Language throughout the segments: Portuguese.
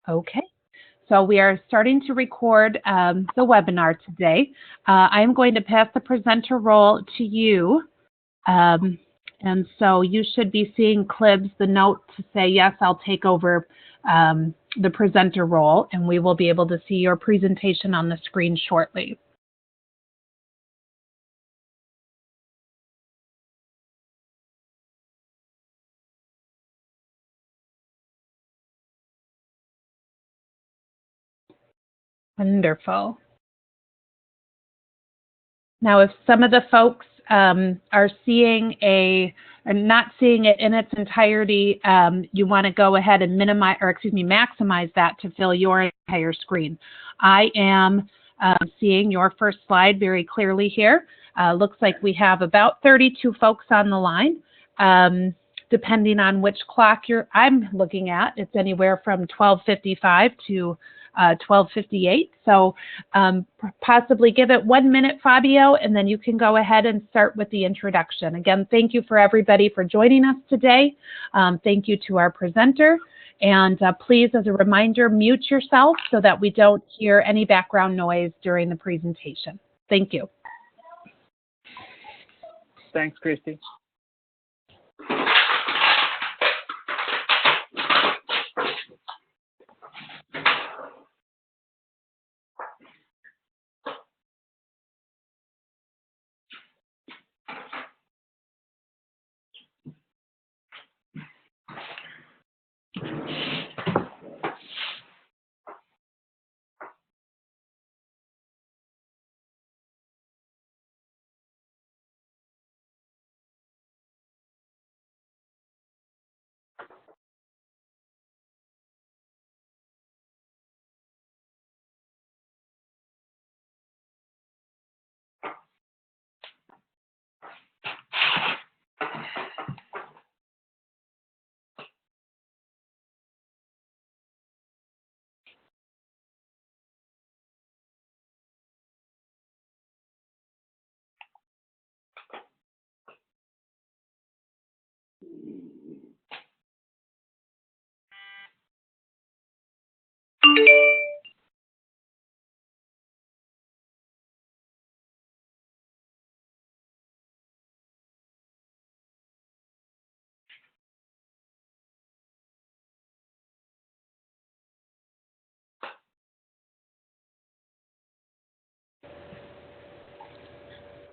Okay, so we are starting to record the webinar today. I am going to pass the presenter role to you. And so you should be seeing Clibs, the note to say, yes, I'll take over the presenter role, and we will be able to see your presentation on the screen shortly. Wonderful. Now, if some of the folks are seeing not seeing it in its entirety, you want to go ahead and maximize that to fill your entire screen. I am seeing your first slide very clearly here. Looks like we have about 32 folks on the line. Depending on which clock I'm looking at, it's anywhere from 12:55 to 12:58. So possibly give it 1 minute, Fabio, and then you can go ahead and start with the introduction. Again, thank you for everybody for joining us today. Thank you to our presenter. And please, as a reminder, mute yourself so that we don't hear any background noise during the presentation. Thank you. Thanks, Christy.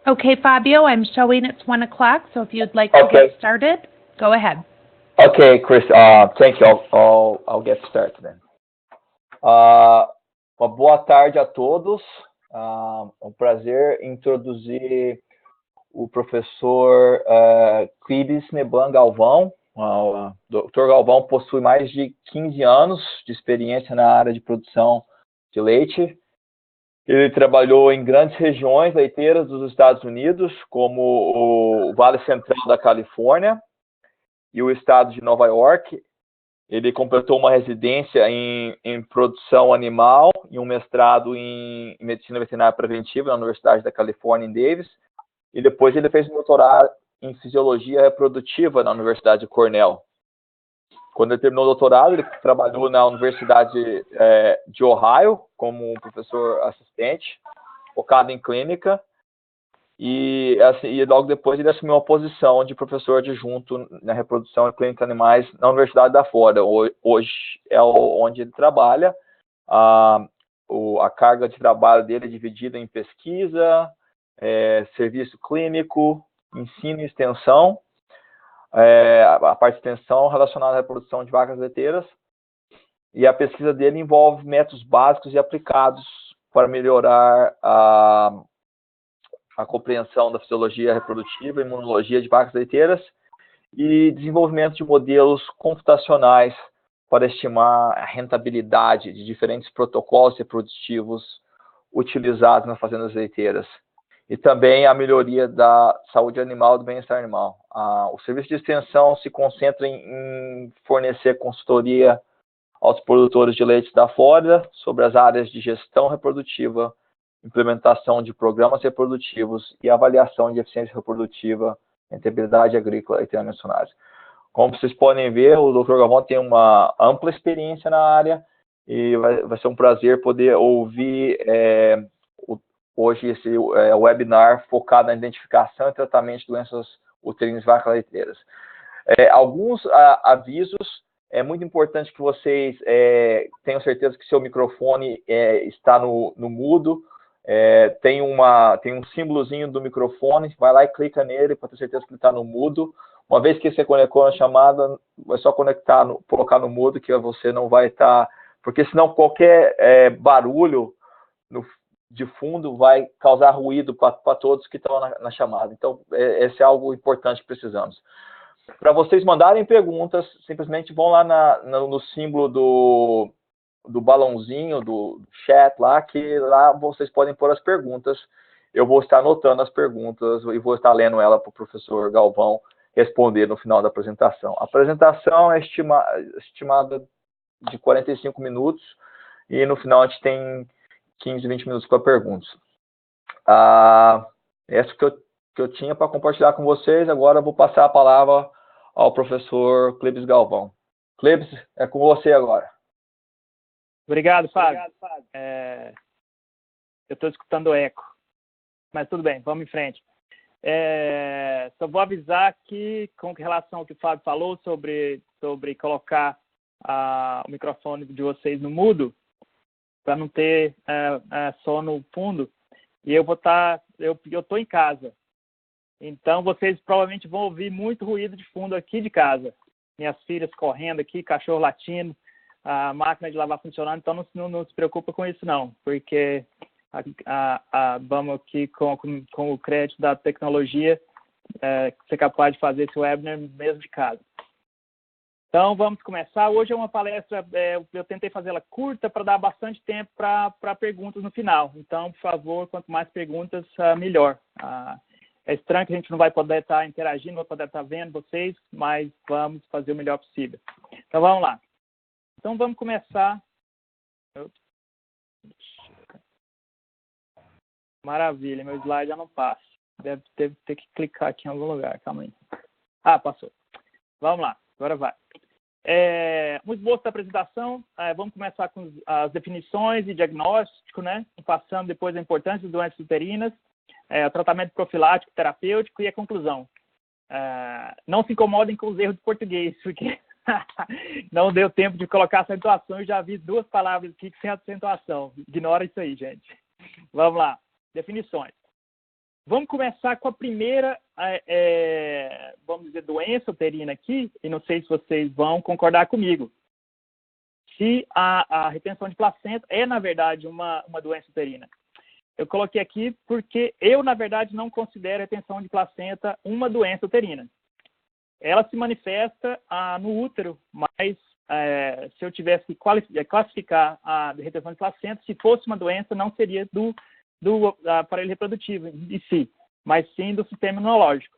Okay, Fabio, I'm showing it's 1 o'clock, so if you'd like to get started, go ahead. Okay, Chris, thank you. I'll get started then. Uma boa tarde a todos. Um prazer introduzir o professor Clibs Neban Galvão. O Dr. Galvão possui mais de 15 anos de experiência na área de produção de leite. Ele trabalhou em grandes regiões leiteiras dos Estados Unidos, como o Vale Central da Califórnia e o estado de Nova York. Ele completou uma residência em produção animal e um mestrado em medicina veterinária preventiva na Universidade da Califórnia, em Davis. E depois ele fez um doutorado em fisiologia reprodutiva na Universidade de Cornell. Quando ele terminou o doutorado, ele trabalhou na Universidade de Ohio como professor assistente, focado em clínica. E logo depois ele assumiu uma posição de professor adjunto na reprodução e clínica de animais na Universidade da Flórida. Hoje é onde ele trabalha. A carga de trabalho dele é dividida em pesquisa, serviço clínico, ensino e extensão. A parte de extensão relacionada à reprodução de vacas leiteiras. E a pesquisa dele envolve métodos básicos e aplicados para melhorar a compreensão da fisiologia reprodutiva e imunologia de vacas leiteiras e desenvolvimento de modelos computacionais para estimar a rentabilidade de diferentes protocolos reprodutivos utilizados nas fazendas leiteiras. E também a melhoria da saúde animal e do bem-estar animal. O serviço de extensão se concentra em fornecer consultoria aos produtores de leite da Flórida sobre as áreas de gestão reprodutiva, implementação de programas reprodutivos e avaliação de eficiência reprodutiva, rentabilidade agrícola e temas mencionados. Como vocês podem ver, o Dr. Galvão tem uma ampla experiência na área e vai ser um prazer poder ouvir hoje esse webinar focado na identificação e tratamento de doenças uterinas e vacas leiteiras. Alguns avisos. É muito importante que vocês tenham certeza que seu microfone está no mudo. Tem um símbolozinho do microfone, vai lá e clica nele para ter certeza que ele está no mudo. Uma vez que você conectou na chamada, é só colocar no mudo, que você não vai estar... Porque senão qualquer barulho de fundo vai causar ruído para todos que estão na chamada. Então, esse é algo importante que precisamos. Para vocês mandarem perguntas, simplesmente vão lá no símbolo do balãozinho, do chat lá, que lá vocês podem pôr as perguntas. Eu vou estar anotando as perguntas e vou estar lendo ela para o professor Galvão responder no final da apresentação. A apresentação é estimada de 45 minutos e no final a gente tem 15, 20 minutos para perguntas. Essa que eu tinha para compartilhar com vocês. Agora eu vou passar a palavra ao professor Clebes Galvão. Clebes, é com você agora. Obrigado, Fábio. Eu estou escutando eco, mas tudo bem, vamos em frente. Só vou avisar que, com relação ao que o Fábio falou sobre colocar o microfone de vocês no mudo, para não ter som no fundo, e eu estou em casa. Então, vocês provavelmente vão ouvir muito ruído de fundo aqui de casa. Minhas filhas correndo aqui, cachorro latindo, a máquina de lavar funcionando. Então, não se preocupa com isso, não. Porque vamos aqui, com o crédito da tecnologia, ser capaz de fazer esse webinar mesmo de casa. Então, vamos começar. Hoje é uma palestra, eu tentei fazê-la curta para dar bastante tempo para perguntas no final. Então, por favor, quanto mais perguntas, melhor. É estranho que a gente não vai poder estar interagindo, não vai poder estar vendo vocês, mas vamos fazer o melhor possível. Então, vamos lá. Então, vamos começar. Maravilha, meu slide já não passa. Deve ter que clicar aqui em algum lugar, calma aí. Passou. Vamos lá, agora vai. Um esboço da apresentação. Vamos começar com as definições e diagnóstico, né? Passando depois a importância das doenças uterinas, o tratamento profilático, terapêutico e a conclusão. Não se incomodem com os erros de português, porque não deu tempo de colocar acentuação. Eu já vi 2 palavras aqui sem acentuação. Ignora isso aí, gente. Vamos lá. Definições. Vamos começar com a primeira, vamos dizer, doença uterina aqui, e não sei se vocês vão concordar comigo. Se a retenção de placenta é, na verdade, uma doença uterina. Eu coloquei aqui porque eu, na verdade, não considero a retenção de placenta uma doença uterina. Ela se manifesta no útero, mas se eu tivesse que classificar a retenção de placenta, se fosse uma doença, não seria do aparelho reprodutivo em si, mas sim do sistema imunológico.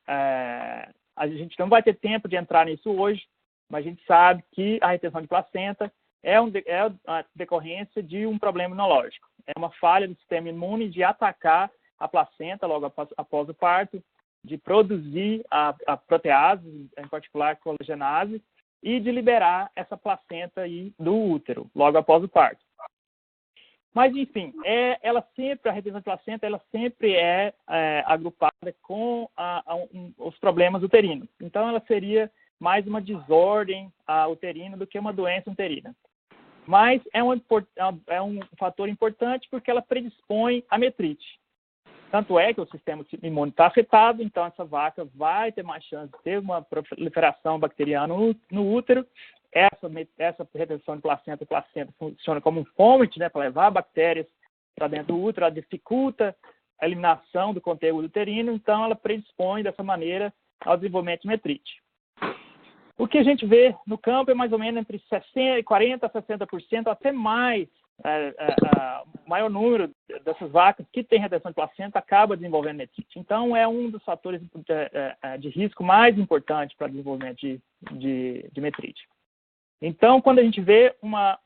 A gente não vai ter tempo de entrar nisso hoje, mas a gente sabe que a retenção de placenta é a decorrência de um problema imunológico. É uma falha do sistema imune de atacar a placenta logo após o parto, de produzir a protease, em particular a colagenase, e de liberar essa placenta aí do útero logo após o parto. Mas, enfim, a retenção de placenta, ela sempre é agrupada com os problemas uterinos. Então, ela seria mais uma desordem uterina do que uma doença uterina. Mas é um fator importante porque ela predispõe à metrite. Tanto é que o sistema imune está afetado, então essa vaca vai ter mais chance de ter uma proliferação bacteriana no útero. Essa retenção de placenta funciona como um fômite, né, para levar bactérias para dentro do útero, ela dificulta a eliminação do conteúdo uterino, então ela predispõe dessa maneira ao desenvolvimento de metrite. O que a gente vê no campo é mais ou menos entre 40% a 60%, até mais, maior número dessas vacas que têm retenção de placenta acaba desenvolvendo metrite. Então, é um dos fatores de risco mais importantes para o desenvolvimento de metrite. Então, quando a gente vê uma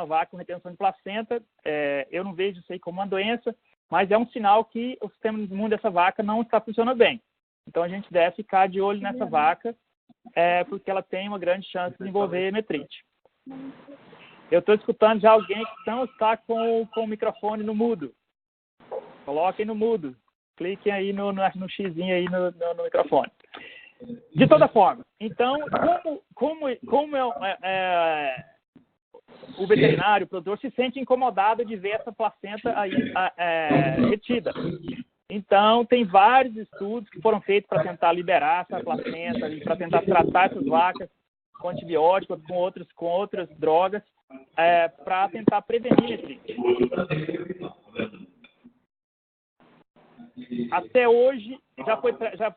vaca com retenção de placenta, eu não vejo isso aí como uma doença, mas é um sinal que o sistema imune dessa vaca não está funcionando bem. Então, a gente deve ficar de olho nessa vaca, porque ela tem uma grande chance de desenvolver metrite. Eu estou escutando já alguém que não está com o microfone no mudo. Coloquem no mudo. Cliquem aí no xizinho aí no microfone. De toda forma, então, como o veterinário, o produtor, se sente incomodado de ver essa placenta aí retida. Então, tem vários estudos que foram feitos para tentar liberar essa placenta, para tentar tratar essas vacas com antibióticos, com outras drogas, para tentar prevenir metrite. Até hoje, já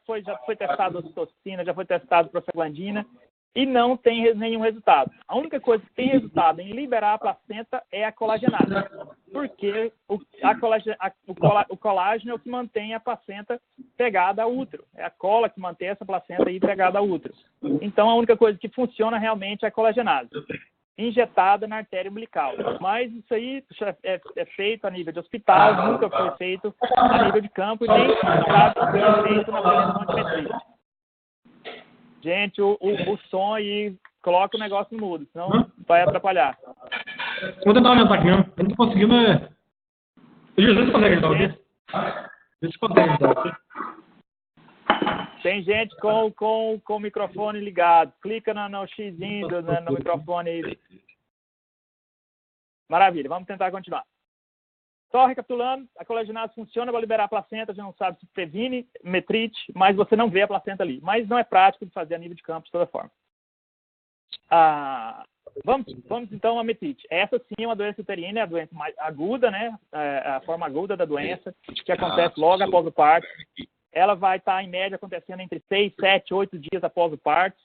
foi testado ocitocina, já foi testado prostaglandina, e não tem nenhum resultado. A única coisa que tem resultado em liberar a placenta é a colagenase, porque o colágeno é o que mantém a placenta pegada ao útero. É a cola que mantém essa placenta aí pegada ao útero. Então, a única coisa que funciona realmente é a colagenase, injetada na artéria umbilical. Mas isso aí é feito a nível de hospital, nunca foi feito a nível de campo, e nem sabe se é feito na prevenção de metrite. Gente, o som aí, coloca o negócio no mudo, senão vai atrapalhar. Vou tentar aumentar aqui mesmo. Eu não tô conseguindo. Vê se você consegue ajudar aqui. Vê se consegue ajudar aqui. Tem gente com o microfone ligado. Clica no xizinho no microfone aí. Maravilha, vamos tentar continuar. Só recapitulando, a colagenase funciona para liberar a placenta, a gente não sabe se previne metrite, mas você não vê a placenta ali. Mas não é prático de fazer a nível de campo de toda forma. Vamos então à metrite. Essa sim é uma doença uterina, é a doença mais aguda, né? A forma aguda da doença, que acontece logo após o parto. Ela vai estar, em média, acontecendo entre 6, 7, 8 dias após o parto.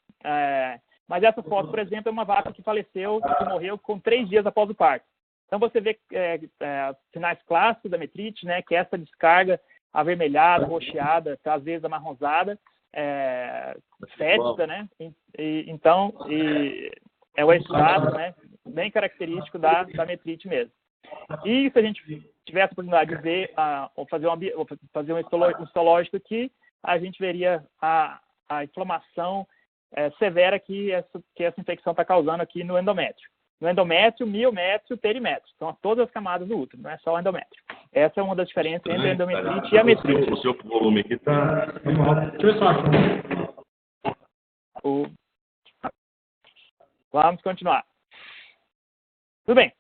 Mas essa foto, por exemplo, é uma vaca que faleceu, que morreu com 3 dias após o parto. Então, você vê sinais clássicos da metrite, né, que é essa descarga avermelhada, roxeada, às vezes amarronzada, fétida, né? Então, é o extrato, né, bem característico da metrite mesmo. E se a gente tivesse a oportunidade de ver, ou fazer um histológico aqui, a gente veria a inflamação severa que essa infecção está causando aqui no endométrio. No endométrio, miométrio, perimétrio. São todas as camadas do útero, não é só o endométrio. Essa é uma das diferenças entre a endometrite e a metrite. O seu volume aqui tá. Deixa eu ver só aqui. Vamos continuar. Tudo bem.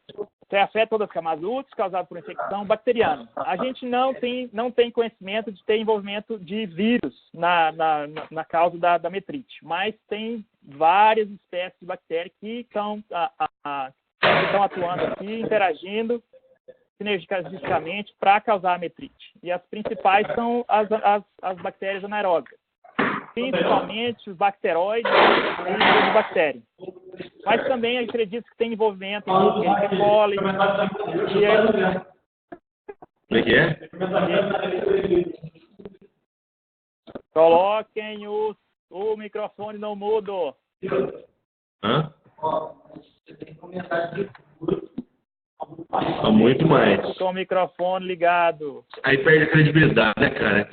Você afeta todas as camadas do útero, causado por infecção bacteriana. A gente não tem conhecimento de ter envolvimento de vírus na causa da metrite, mas tem várias espécies de bactérias que estão atuando aqui, interagindo sinergisticamente para causar a metrite. E as principais são as bactérias anaeróbicas, principalmente os bacteroides e os bactérias. Mas também acredito que tem envolvimento em E. coli. Como é que é? Coloquem o microfone no mudo. Hã? Muito mais. Com o microfone ligado. Aí perde a credibilidade, né, cara?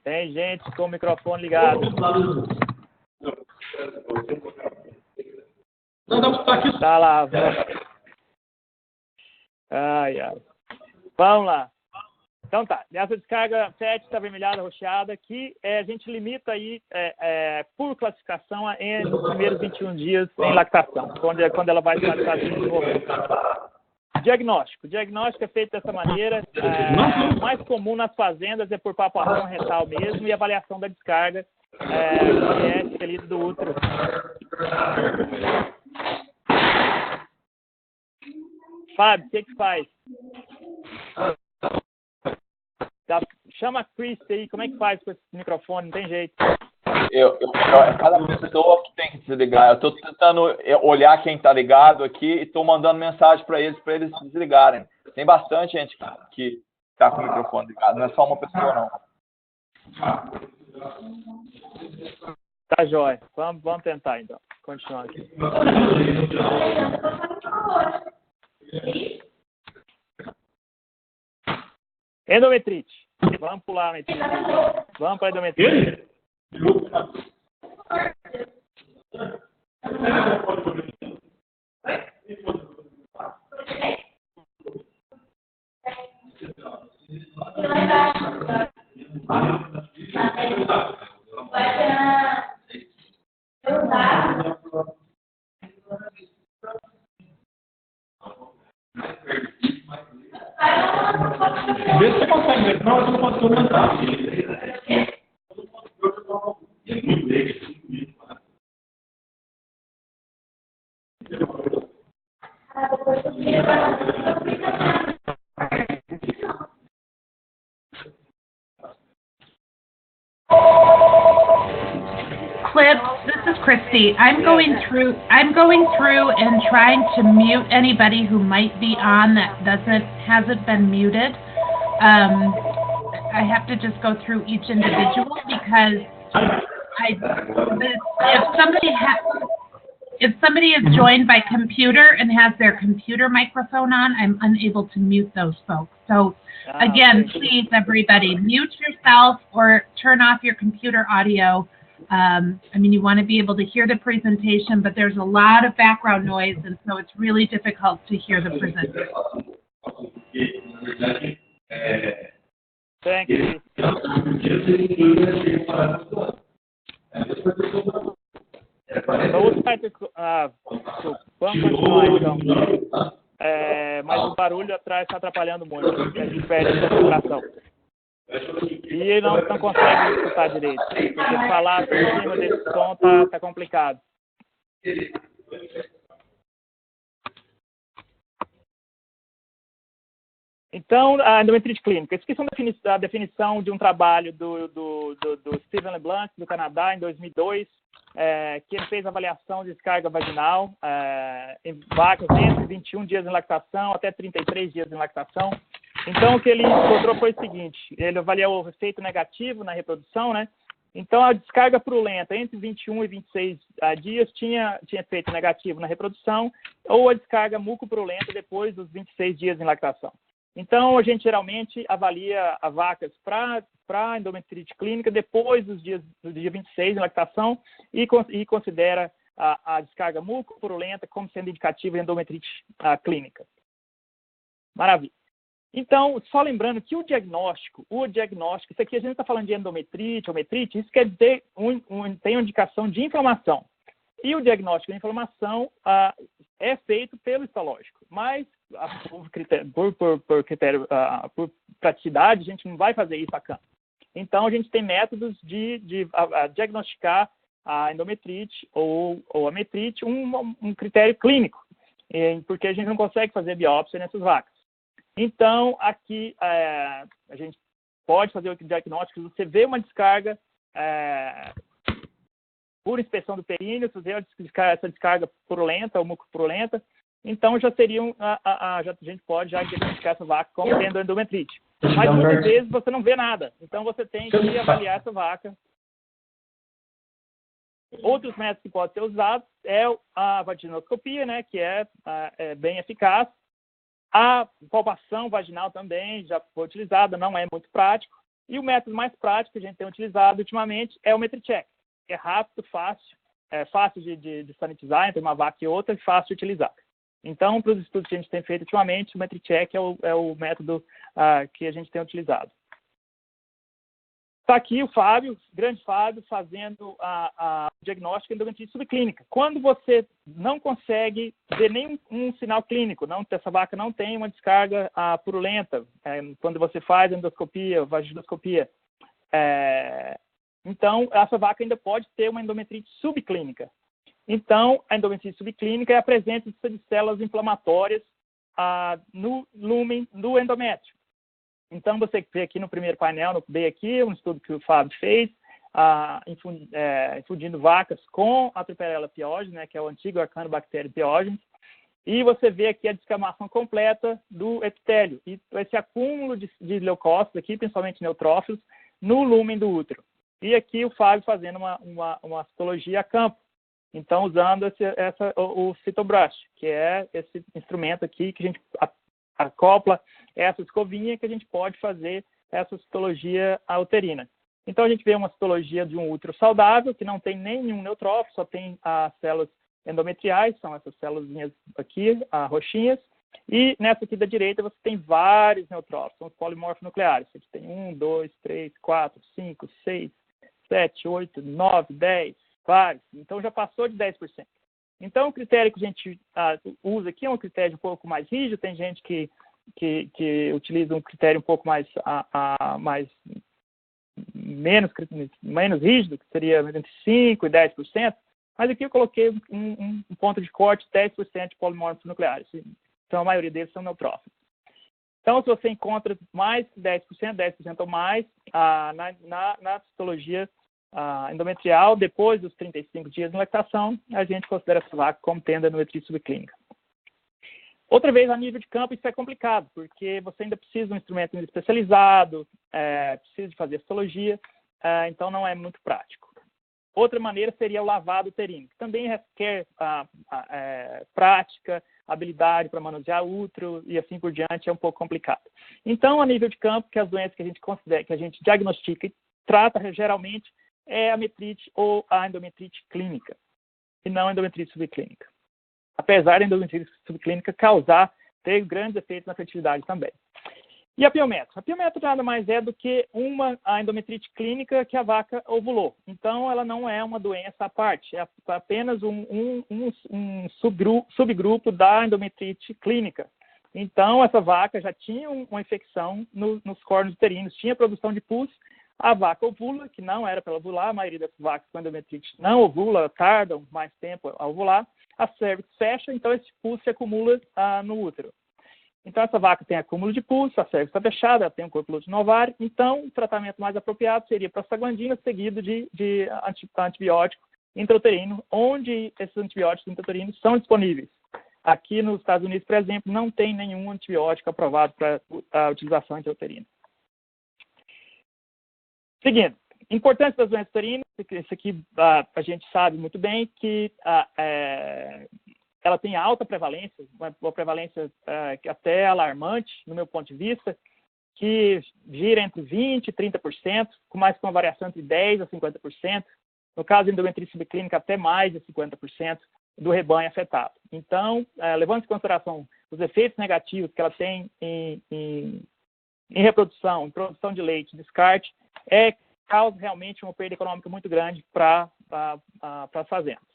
Tem gente com o microfone ligado. Não, dá pra estar aqui. Tá lá. Ai. Vamos lá. Então tá. Nessa descarga fétida, avermelhada, roxeada, que a gente limita aí, por classificação, nos primeiros 21 dias em lactação, quando ela vai estar se desenvolvendo. Diagnóstico. O diagnóstico é feito dessa maneira. O mais comum nas fazendas é por palpação retal mesmo e avaliação da descarga, que é expelido do útero. Fábio, o que faz? Chama a Chris aí, como é que faz com esse microfone? Não tem jeito. Cada pessoa que tem que desligar. Eu estou tentando olhar quem está ligado aqui e estou mandando mensagem para eles desligarem. Tem bastante gente que está com o microfone ligado, não é só uma pessoa, não. Tá jóia. Vamos tentar, então. Continuar aqui. Endometrite. Vamos pular a metrite. Vamos para a endometrite. Vê se você consegue ver, não, eu não consigo aumentar. Clips, this is Christy. I'm going through and trying to mute anybody who might be on that hasn't been muted. I have to just go through each individual because if somebody is joined by computer and has their computer microphone on, I'm unable to mute those folks. So again, please, everybody, mute yourself or turn off your computer audio. I mean, you want to be able to hear the presentation, but there's a lot of background noise, and so it's really difficult to hear the presenter. Thank you. Vamos continuar, então. Mas o barulho atrás está atrapalhando muito. A gente perde a concentração. E não consegue escutar direito. Porque falar por cima desse som tá complicado. Então, a endometrite clínica. Esqueci a definição de um trabalho do Steven LeBlanc, do Canadá, em 2002, que ele fez avaliação de descarga vaginal em vacas entre 21 dias em lactação até 33 dias em lactação. Então, o que ele encontrou foi o seguinte, ele avaliou o efeito negativo na reprodução, né? Então, a descarga purulenta entre 21 e 26 dias tinha efeito negativo na reprodução, ou a descarga mucopurulenta depois dos 26 dias em lactação. Então, a gente geralmente avalia as vacas para endometrite clínica depois do dia 26 em lactação e considera a descarga mucopurulenta como sendo indicativa de endometrite clínica. Maravilha. Então, só lembrando que o diagnóstico, isso aqui a gente está falando de endometrite, ometrite, isso quer dizer tem uma indicação de inflamação. E o diagnóstico de inflamação é feito pelo histológico, mas por praticidade, a gente não vai fazer isso a campo. Então, a gente tem métodos de diagnosticar a endometrite ou a metrite, um critério clínico, porque a gente não consegue fazer biópsia nessas vacas. Então, aqui a gente pode fazer o diagnóstico, você vê uma descarga por inspeção do períneo, você vê essa descarga purulenta ou mucopurulenta, então já seriam, a gente pode já identificar essa vaca como tendo endometrite. Mas muitas vezes você não vê nada, então você tem que avaliar essa vaca. Outros métodos que podem ser usados é a vaginoscopia, né, que é bem eficaz. A palpação vaginal também já foi utilizada, não é muito prático. E o método mais prático que a gente tem utilizado ultimamente é o metricheck. É rápido, fácil, fácil de sanitizar entre uma vaca e outra e fácil de utilizar. Então, para os estudos que a gente tem feito ultimamente, o metricheck é o método que a gente tem utilizado. Está aqui o Fábio, grande Fábio, fazendo o diagnóstico de endometrite subclínica. Quando você não consegue ver nenhum sinal clínico, essa vaca não tem uma descarga purulenta, quando você faz endoscopia, vaginoscopia, então essa vaca ainda pode ter uma endometrite subclínica. Então, a endometrite subclínica é a presença de células inflamatórias no lúmen do endométrio. Então, você vê aqui no primeiro painel, no B aqui, um estudo que o Fábio fez, infundindo vacas com a Trichinella pyogenes, né, que é o antigo Arcanobacterium pyogenes, e você vê aqui a descamação completa do epitélio, e esse acúmulo de leucócitos aqui, principalmente neutrófilos, no lúmen do útero. E aqui o Fábio fazendo uma citologia a campo, então usando o Cytobrush, que é esse instrumento aqui que a gente acopla essa escovinha que a gente pode fazer essa citologia uterina. Então, a gente vê uma citologia de um útero saudável, que não tem nenhum neutrófilo, só tem as células endometriais, são essas células aqui, roxinhas, e nessa aqui da direita você tem vários neutrófilos, são os polimorfos nucleares. Você tem 1, 2, 3, 4, 5, 6, 7, 8, 9, 10, Vários. Então, já passou de 10%. Então, o critério que a gente usa aqui é um critério um pouco mais rígido. Tem gente que utiliza um critério um pouco menos rígido, que seria entre 5% e 10%. Mas aqui eu coloquei um ponto de corte de 10% de polimorfos nucleares. Então, a maioria deles são neutrófilos. Então, se você encontra mais de 10% ou mais na citologia endometrial, depois dos 35 dias de lactação, a gente considera essa vaca como tendo endometrite subclínica. Outra vez, a nível de campo, isso é complicado, porque você ainda precisa de um instrumento especializado, precisa de fazer citologia, então não é muito prático. Outra maneira seria o lavado uterino, que também requer prática, habilidade para manusear útero e assim por diante, é um pouco complicado. Então, a nível de campo, que as doenças que a gente considera, que a gente diagnostica e trata geralmente é a metrite ou a endometrite clínica, e não a endometrite subclínica. Apesar da endometrite subclínica ter grandes efeitos na fertilidade também. E a piometro? A piometro nada mais é do que a endometrite clínica que a vaca ovulou. Então, ela não é uma doença à parte, é apenas um subgrupo da endometrite clínica. Então, essa vaca já tinha uma infecção nos córneos uterinos, tinha produção de pus, a vaca ovula, que não era para ela ovular, a maioria das vacas com endometrite não ovula, tardam mais tempo a ovular, a cervix fecha, então esse pus se acumula no útero. Então, essa vaca tem acúmulo de pus, a cervix está fechada, ela tem um corpo lúteo no ovário. Então, o tratamento mais apropriado seria prostaglandina, seguido de antibiótico intrauterino, onde esses antibióticos intrauterinos são disponíveis. Aqui nos Estados Unidos, por exemplo, não tem nenhum antibiótico aprovado para a utilização intrauterina. Seguindo, importância das doenças uterinas, isso aqui a gente sabe muito bem que ela tem alta prevalência, uma prevalência até alarmante, no meu ponto de vista, que gira entre 20% e 30%, com uma variação entre 10% a 50%. No caso da endometrite subclínica, até mais de 50% do rebanho afetado. Então, levando em consideração os efeitos negativos que ela tem em reprodução, em produção de leite, descarte, causa realmente uma perda econômica muito grande para as fazendas.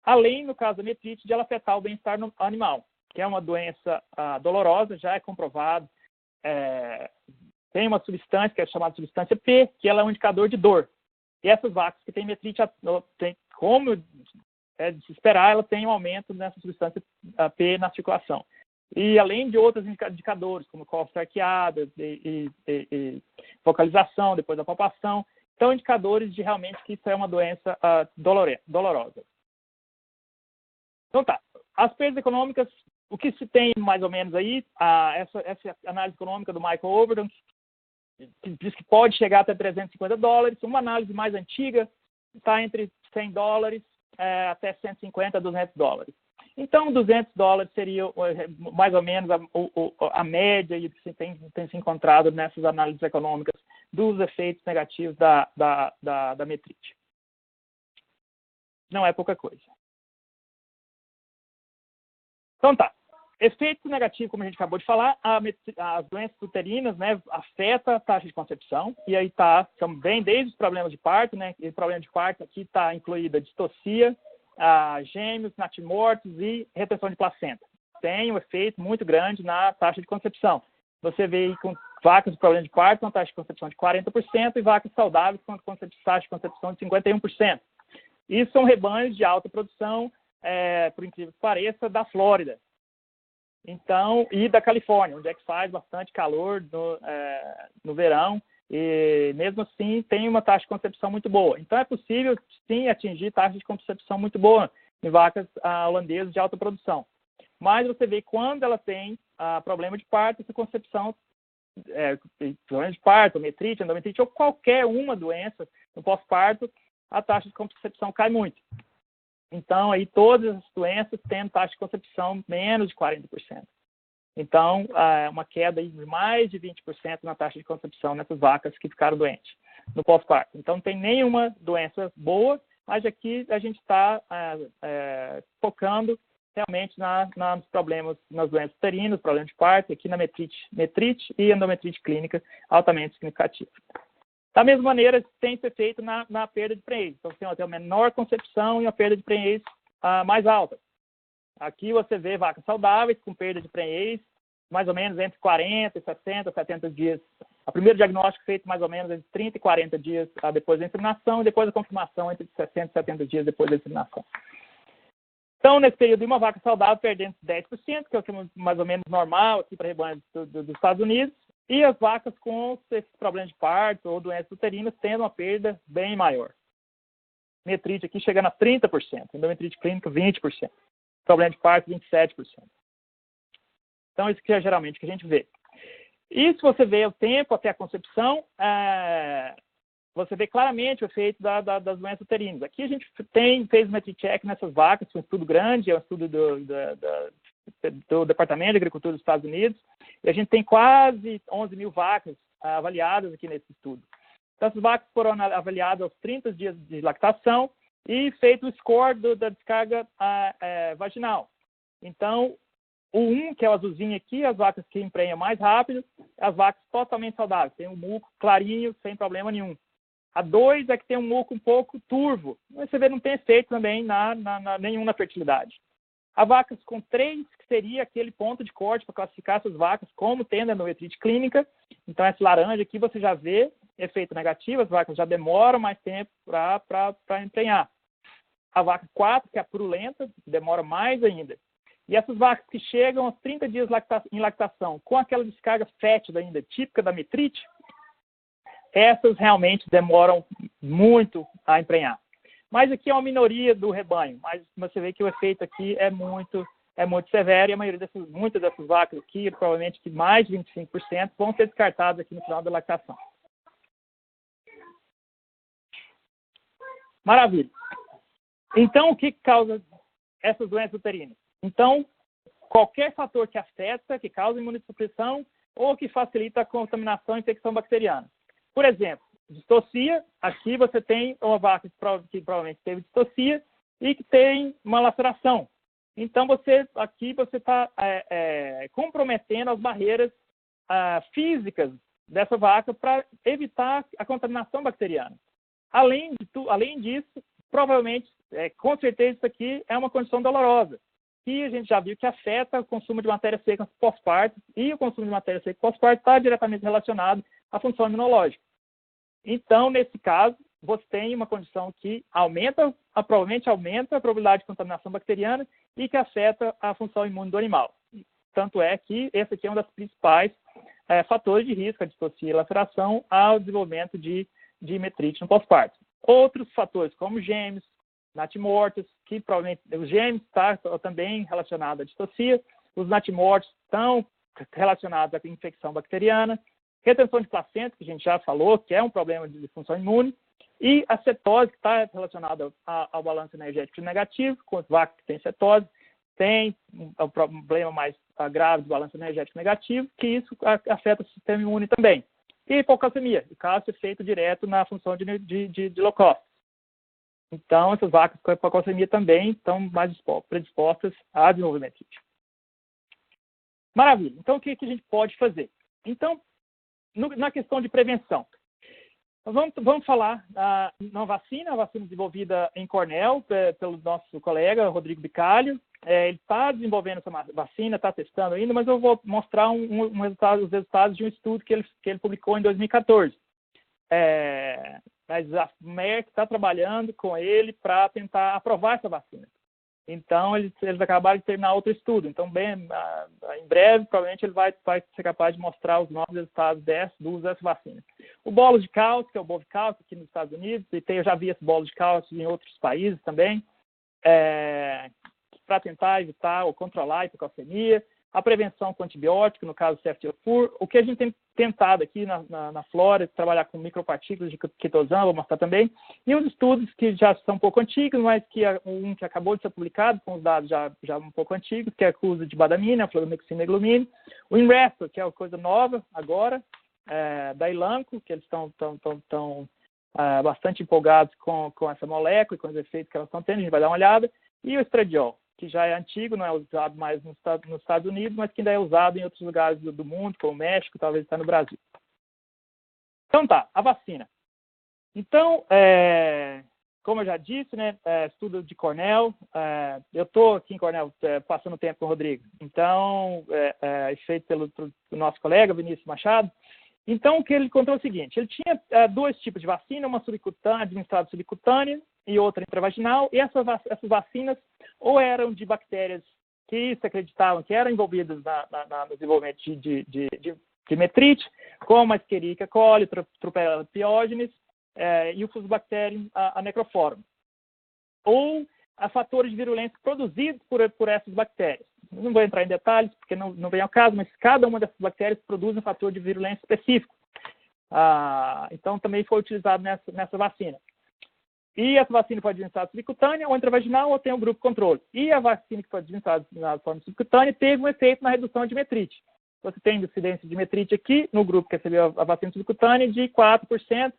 Além, no caso da metrite, de ela afetar o bem-estar animal, que é uma doença dolorosa, já é comprovado. Tem uma substância que é chamada substância P, que ela é um indicador de dor. E essas vacas que têm metrite, como é de se esperar, ela tem um aumento nessa substância P na circulação. E além de outros indicadores, como costa arqueada e focalização, depois da palpação, são indicadores de realmente que isso é uma doença dolorosa. Então tá, as perdas econômicas, o que se tem mais ou menos aí, essa análise econômica do Michael Overton, que diz que pode chegar até $350, uma análise mais antiga está entre $100 até $150 a $200. Então, $200 seria mais ou menos a média que tem se encontrado nessas análises econômicas dos efeitos negativos da metrite. Não é pouca coisa. Então tá, efeito negativo, como a gente acabou de falar, as doenças uterinas, né, afetam a taxa de concepção, e aí também desde os problemas de parto, né, e o problema de parto aqui está incluída distocia, gêmeos, natimortos e retenção de placenta. Tem um efeito muito grande na taxa de concepção. Você vê aí com vacas com problema de parto, uma taxa de concepção de 40%, e vacas saudáveis com taxa de concepção de 51%. Isso são rebanhos de alta produção, por incrível que pareça, da Flórida. Então, e da Califórnia, onde é que faz bastante calor no verão, e mesmo assim tem uma taxa de concepção muito boa. Então é possível sim atingir taxa de concepção muito boa em vacas holandesas de alta produção. Mas você vê quando ela tem problema de parto, essa concepção, problema de parto, metrite, endometrite ou qualquer uma doença no pós-parto, a taxa de concepção cai muito. Então, aí todas as doenças têm taxa de concepção menos de 40%. Então, uma queda aí de mais de 20% na taxa de concepção nessas vacas que ficaram doentes no pós-parto. Então, não tem nenhuma doença boa, mas aqui a gente está focando realmente nos problemas, nas doenças uterinas, problemas de parto, aqui na metrite e endometrite clínica altamente significativa. Da mesma maneira, tem esse efeito na perda de prenhez. Então, você tem uma menor concepção e uma perda de prenhez mais alta. Aqui você vê vacas saudáveis com perda de prenhez, mais ou menos entre 40, 60, 70 dias. O primeiro diagnóstico feito mais ou menos entre 30 e 40 dias depois da inseminação, e depois a confirmação entre 60 e 70 dias depois da inseminação. Então, nesse período, uma vaca saudável perdendo 10%, que é o que é mais ou menos normal aqui para rebanhos dos Estados Unidos, e as vacas com esses problemas de parto ou doenças uterinas tendo uma perda bem maior. Metrite aqui chegando a 30%, endometrite clínica 20%, problema de parto 27%. Então, isso que é geralmente o que a gente vê. E se você vê o tempo até a concepção, você vê claramente o efeito das doenças uterinas. Aqui a gente fez MetriCheck nessas vacas, foi um estudo grande, é um estudo do Departamento de Agricultura dos Estados Unidos, e a gente tem quase 11 mil vacas avaliadas aqui nesse estudo. Então, essas vacas foram avaliadas aos 30 dias de lactação e feito o score da descarga vaginal. Então, o 1, que é o azulzinho aqui, as vacas que emprenham mais rápido, as vacas totalmente saudáveis, tem um muco clarinho, sem problema nenhum. A 2 é que tem um muco um pouco turvo, mas você vê, não tem efeito também nenhum na fertilidade. A vacas com 3, que seria aquele ponto de corte para classificar essas vacas como tendo endometrite clínica. Então, essa laranja aqui você já vê efeito negativo, as vacas já demoram mais tempo para emprenhar. A vaca 4, que é a purulenta, demora mais ainda. E essas vacas que chegam aos 30 dias em lactação, com aquela descarga fétida ainda, típica da metrite, essas realmente demoram muito a emprenhar. Mas aqui é uma minoria do rebanho, mas você vê que o efeito aqui é muito severo, e a maioria muitas dessas vacas aqui, provavelmente que mais de 25%, vão ser descartadas aqui no final da lactação. Maravilha. Então, o que causa essas doenças uterinas? Então, qualquer fator que afeta, que causa imunossupressão ou que facilita a contaminação e infecção bacteriana. Por exemplo, distocia, aqui você tem uma vaca que provavelmente teve distocia e que tem uma laceração. Então, aqui você está comprometendo as barreiras físicas dessa vaca para evitar a contaminação bacteriana. Além disso, provavelmente, com certeza, isso aqui é uma condição dolorosa, que a gente já viu que afeta o consumo de matéria seca pós-parto, e o consumo de matéria seca pós-parto está diretamente relacionado à função imunológica. Então, nesse caso, você tem uma condição que provavelmente aumenta a probabilidade de contaminação bacteriana e que afeta a função imune do animal. Tanto é que esse aqui é um dos principais fatores de risco, a distocia e laceração, ao desenvolvimento de metrite no pós-parto. Outros fatores, como gêmeos, natimortos, que provavelmente os gêmeos estão também relacionados à distocia, os natimortos estão relacionados à infecção bacteriana, retenção de placenta, que a gente já falou, que é um problema de disfunção imune, e a cetose, que está relacionada ao balanço energético negativo, com as vacas que têm cetose, tem um problema mais grave do balanço energético negativo, que isso afeta o sistema imune também. E hipocalcemia, o caso é feito direto na função de leucócitos. Então, essas vacas com hipocalcemia também estão mais predispostas a desenvolver metrite. Maravilha. Então, o que a gente pode fazer? Então, na questão de prevenção, vamos falar na vacina, a vacina desenvolvida em Cornell pelo nosso colega Rodrigo Bicalho. Ele está desenvolvendo essa vacina, está testando ainda, mas eu vou mostrar os resultados de um estudo que ele publicou em 2014. Mas a Merck está trabalhando com ele para tentar aprovar essa vacina. Então, eles acabaram de terminar outro estudo. Então, em breve, provavelmente, ele vai ser capaz de mostrar os novos resultados do uso dessa vacina. O bolo de cálcio, que é o Bovical, aqui nos Estados Unidos, e eu já vi esse bolo de cálcio em outros países também, para tentar evitar ou controlar a hipocalcemia. A prevenção com antibiótico, no caso do ceftiofur. O que a gente tem tentado aqui na flora, trabalhar com micropartículas de quitosano, vou mostrar também. E uns estudos que já são um pouco antigos, mas um que acabou de ser publicado, com os dados já um pouco antigos, que é o uso de badamina, floromexina e glumine. O Inrestor, que é uma coisa nova agora, da Elanco, que eles estão bastante empolgados com essa molécula e com os efeitos que elas estão tendo, a gente vai dar uma olhada. E o estradiol, que já é antigo, não é usado mais nos Estados Unidos, mas que ainda é usado em outros lugares do mundo, como o México, talvez está no Brasil. Então tá, a vacina. Então, como eu já disse, né, estudo de Cornell, eu estou aqui em Cornell passando tempo com o Rodrigo, então, feito pelo nosso colega Vinícius Machado. Então, o que ele encontrou é o seguinte, ele tinha dois tipos de vacina, uma subcutânea, administrada subcutânea e outra intravaginal, e essas vacinas ou eram de bactérias que se acreditavam que eram envolvidas no desenvolvimento de metrite, como a Escherichia coli, Trupella pyogenes, e o Fusobacterium necrophorum, ou a fatores de virulência produzidos por essas bactérias. Não vou entrar em detalhes, porque não vem ao caso, mas cada uma dessas bactérias produz um fator de virulência específico. Então, também foi utilizado nessa vacina. E essa vacina foi administrada subcutânea ou intravaginal, ou tem o grupo controle. E a vacina que foi administrada na forma subcutânea teve um efeito na redução de metrite. Você tem incidência de metrite aqui, no grupo que recebeu a vacina subcutânea, de 4%,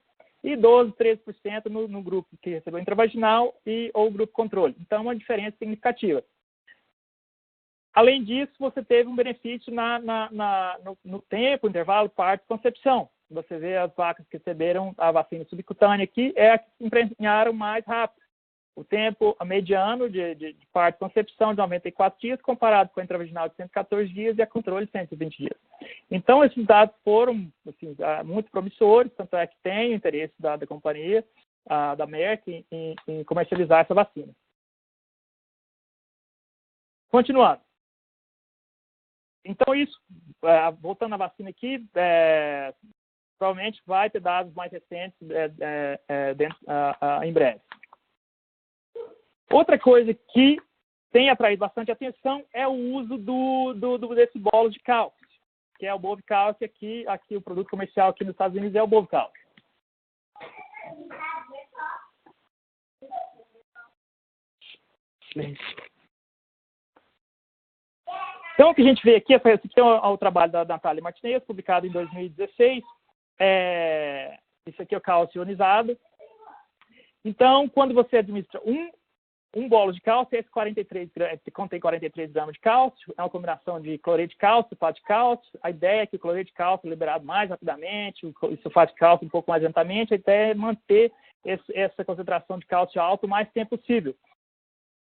e 12%, 13% no grupo que recebeu intravaginal ou grupo controle. Então, uma diferença significativa. Além disso, você teve um benefício no tempo, intervalo, parto e concepção. Você vê as vacas que receberam a vacina subcutânea aqui, as que se emprenharam mais rápido. O tempo mediano de parto e concepção de 94 dias, comparado com a intravaginal de 114 dias e a controle de 120 dias. Então, esses dados foram assim, muito promissores, tanto é que tem o interesse da companhia, da Merck, em comercializar essa vacina. Continuando. Então, isso, voltando à vacina aqui, provavelmente vai ter dados mais recentes em breve. Outra coisa que tem atraído bastante atenção é o uso desse bolo de cálcio, que é o Bovicalcio aqui o produto comercial aqui nos Estados Unidos é o Bovicalcio. Então, o que a gente vê aqui, esse aqui é o trabalho da Natália Martinez, publicado em 2016. Isso aqui é o cálcio ionizado. Então, quando você administra um bolo de cálcio, esse contém 43 gramas de cálcio, é uma combinação de cloreto de cálcio e sulfato de cálcio. A ideia é que o cloreto de cálcio é liberado mais rapidamente, o sulfato de cálcio um pouco mais lentamente, a ideia é manter essa concentração de cálcio alta o mais tempo possível.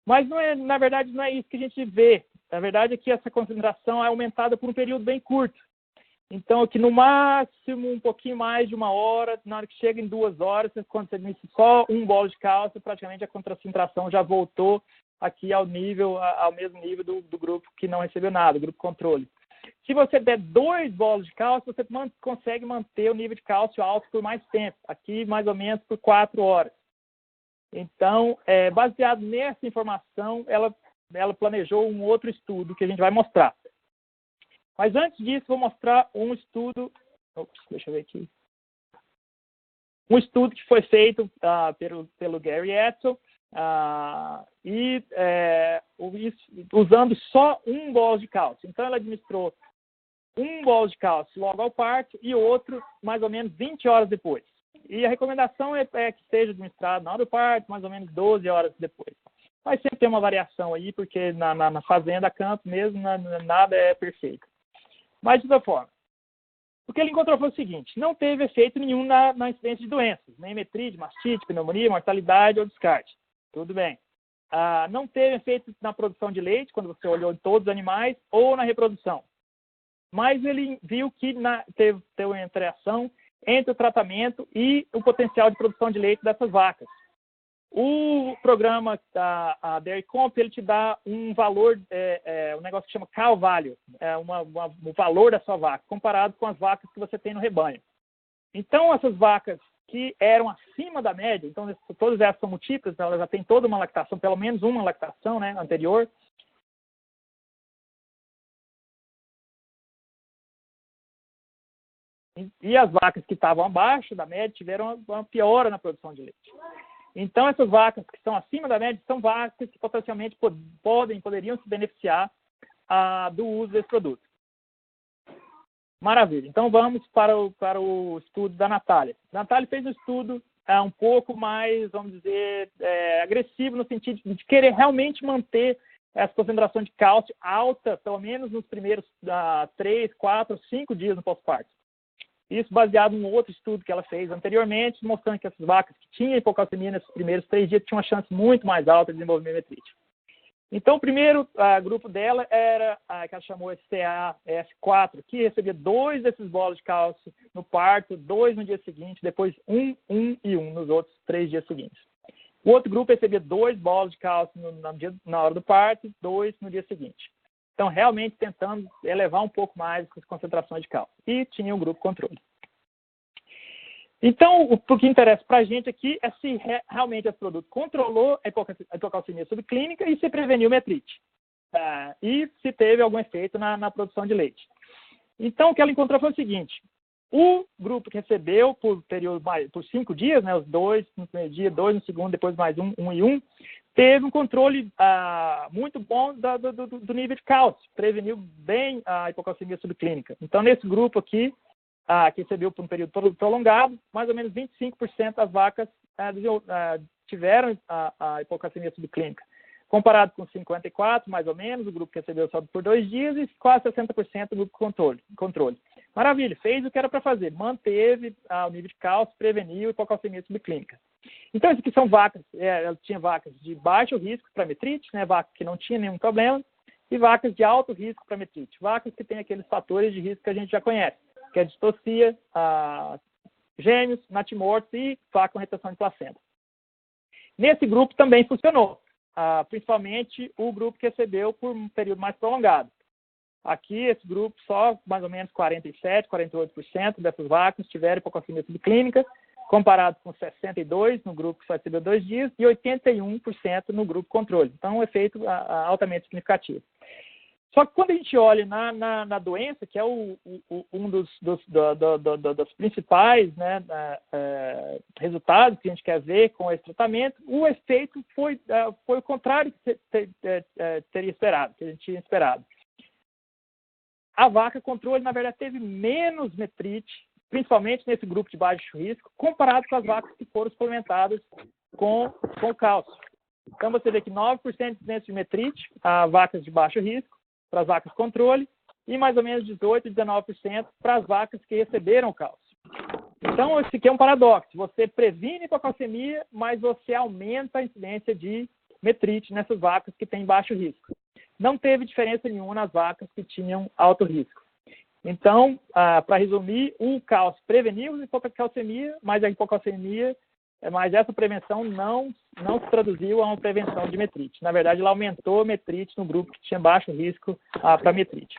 Mas, na verdade, não é isso que a gente vê. Na verdade, é que essa concentração é aumentada por um período bem curto. Então, aqui no máximo, um pouquinho mais de 1 hora, na hora que chega em 2 horas, quando você administra só um bolo de cálcio, praticamente a concentração já voltou aqui ao mesmo nível do grupo que não recebeu nada, o grupo controle. Se você der 2 bolos de cálcio, você consegue manter o nível de cálcio alto por mais tempo, aqui mais ou menos por 4 horas. Então, baseado nessa informação, ela planejou um outro estudo que a gente vai mostrar. Mas antes disso, vou mostrar um estudo. Deixa eu ver aqui. Um estudo que foi feito pelo Gary Etzel, usando só um bolo de cálcio. Então, ela administrou um bolo de cálcio logo ao parto e outro mais ou menos 20 horas depois. E a recomendação é que seja administrado na hora do parto, mais ou menos 12 horas depois. Mas sempre tem uma variação aí, porque na fazenda, campo mesmo, nada é perfeito. Mas, de toda forma, o que ele encontrou foi o seguinte: não teve efeito nenhum na incidência de doenças, nem metrite, mastite, pneumonia, mortalidade ou descarte. Tudo bem. Não teve efeito na produção de leite, quando você olhou em todos os animais, ou na reprodução. Mas ele viu que teve uma interação entre o tratamento e o potencial de produção de leite dessas vacas. O programa da Dairy Comp, ele te dá um valor, um negócio que chama cow value, o valor da sua vaca, comparado com as vacas que você tem no rebanho. Então, essas vacas que eram acima da média, então todas elas são múltiplas, elas já têm toda uma lactação, pelo menos uma lactação, né, anterior. E as vacas que estavam abaixo da média tiveram uma piora na produção de leite. Então, essas vacas que estão acima da média são vacas que potencialmente poderiam se beneficiar do uso desse produto. Maravilha. Então, vamos para o estudo da Natália. A Natália fez um estudo um pouco mais, vamos dizer, agressivo, no sentido de querer realmente manter essa concentração de cálcio alta, pelo menos nos primeiros 3, 4, 5 dias no pós-parto. Isso baseado em um outro estudo que ela fez anteriormente, mostrando que essas vacas que tinham hipocalcemia nesses primeiros 3 dias tinham uma chance muito mais alta de desenvolver metrite. Então, o primeiro grupo dela era que ela chamou SCA-F4, que recebia 2 desses bolos de cálcio no parto, 2 no dia seguinte, depois 1 e 1 nos outros 3 dias seguintes. O outro grupo recebia 2 bolos de cálcio na hora do parto, 2 no dia seguinte. Então, realmente tentando elevar um pouco mais as concentrações de cálcio. E tinha um grupo controle. Então, o que interessa para a gente aqui é se realmente esse produto controlou a hipocalcemia subclínica e se preveniu metrite. E se teve algum efeito na produção de leite. Então, o que ela encontrou foi o seguinte. O grupo que recebeu por 5 dias, né, os 2 no primeiro dia, 2 no segundo, depois mais 1 e 1, teve um controle muito bom do nível de cálcio, preveniu bem a hipocalcemia subclínica. Então, nesse grupo aqui, que recebeu por um período prolongado, mais ou menos 25% das vacas tiveram a hipocalcemia subclínica, comparado com 54%, mais ou menos, o grupo que recebeu só por 2 dias, e quase 60% do grupo controle. Maravilha, fez o que era para fazer, manteve o nível de cálcio, preveniu a hipocalcemia subclínica. Então, isso aqui são vacas, ela tinha vacas de baixo risco para metrite, né, vacas que não tinham nenhum problema, e vacas de alto risco para metrite, vacas que têm aqueles fatores de risco que a gente já conhece, que é a distocia, gêmeos, natimortos e vaca com retenção de placenta. Nesse grupo também funcionou, principalmente o grupo que recebeu por um período mais prolongado. Aqui, esse grupo, só mais ou menos 47%, 48% dessas vacas tiveram hipocalcemia subclínica, comparado com 62% no grupo que só recebeu 2 dias e 81% no grupo controle. Então, um efeito altamente significativo. Só que quando a gente olha na doença, que é um dos principais, né, resultados que a gente quer ver com esse tratamento, o efeito foi o contrário que teria esperado, que a gente tinha esperado. A vaca controle, na verdade, teve menos metrite, principalmente nesse grupo de baixo risco, comparado com as vacas que foram suplementadas com cálcio. Então, você vê que 9% de incidência de metrite, vacas de baixo risco, para as vacas controle, e mais ou menos 18% e 19% para as vacas que receberam cálcio. Então, esse aqui é um paradoxo. Você previne hipocalcemia, mas você aumenta a incidência de metrite nessas vacas que têm baixo risco. Não teve diferença nenhuma nas vacas que tinham alto risco. Então, para resumir, o cálcio preveniu a hipocalcemia, mas essa prevenção não se traduziu a uma prevenção de metrite. Na verdade, ela aumentou a metrite no grupo que tinha baixo risco para metrite.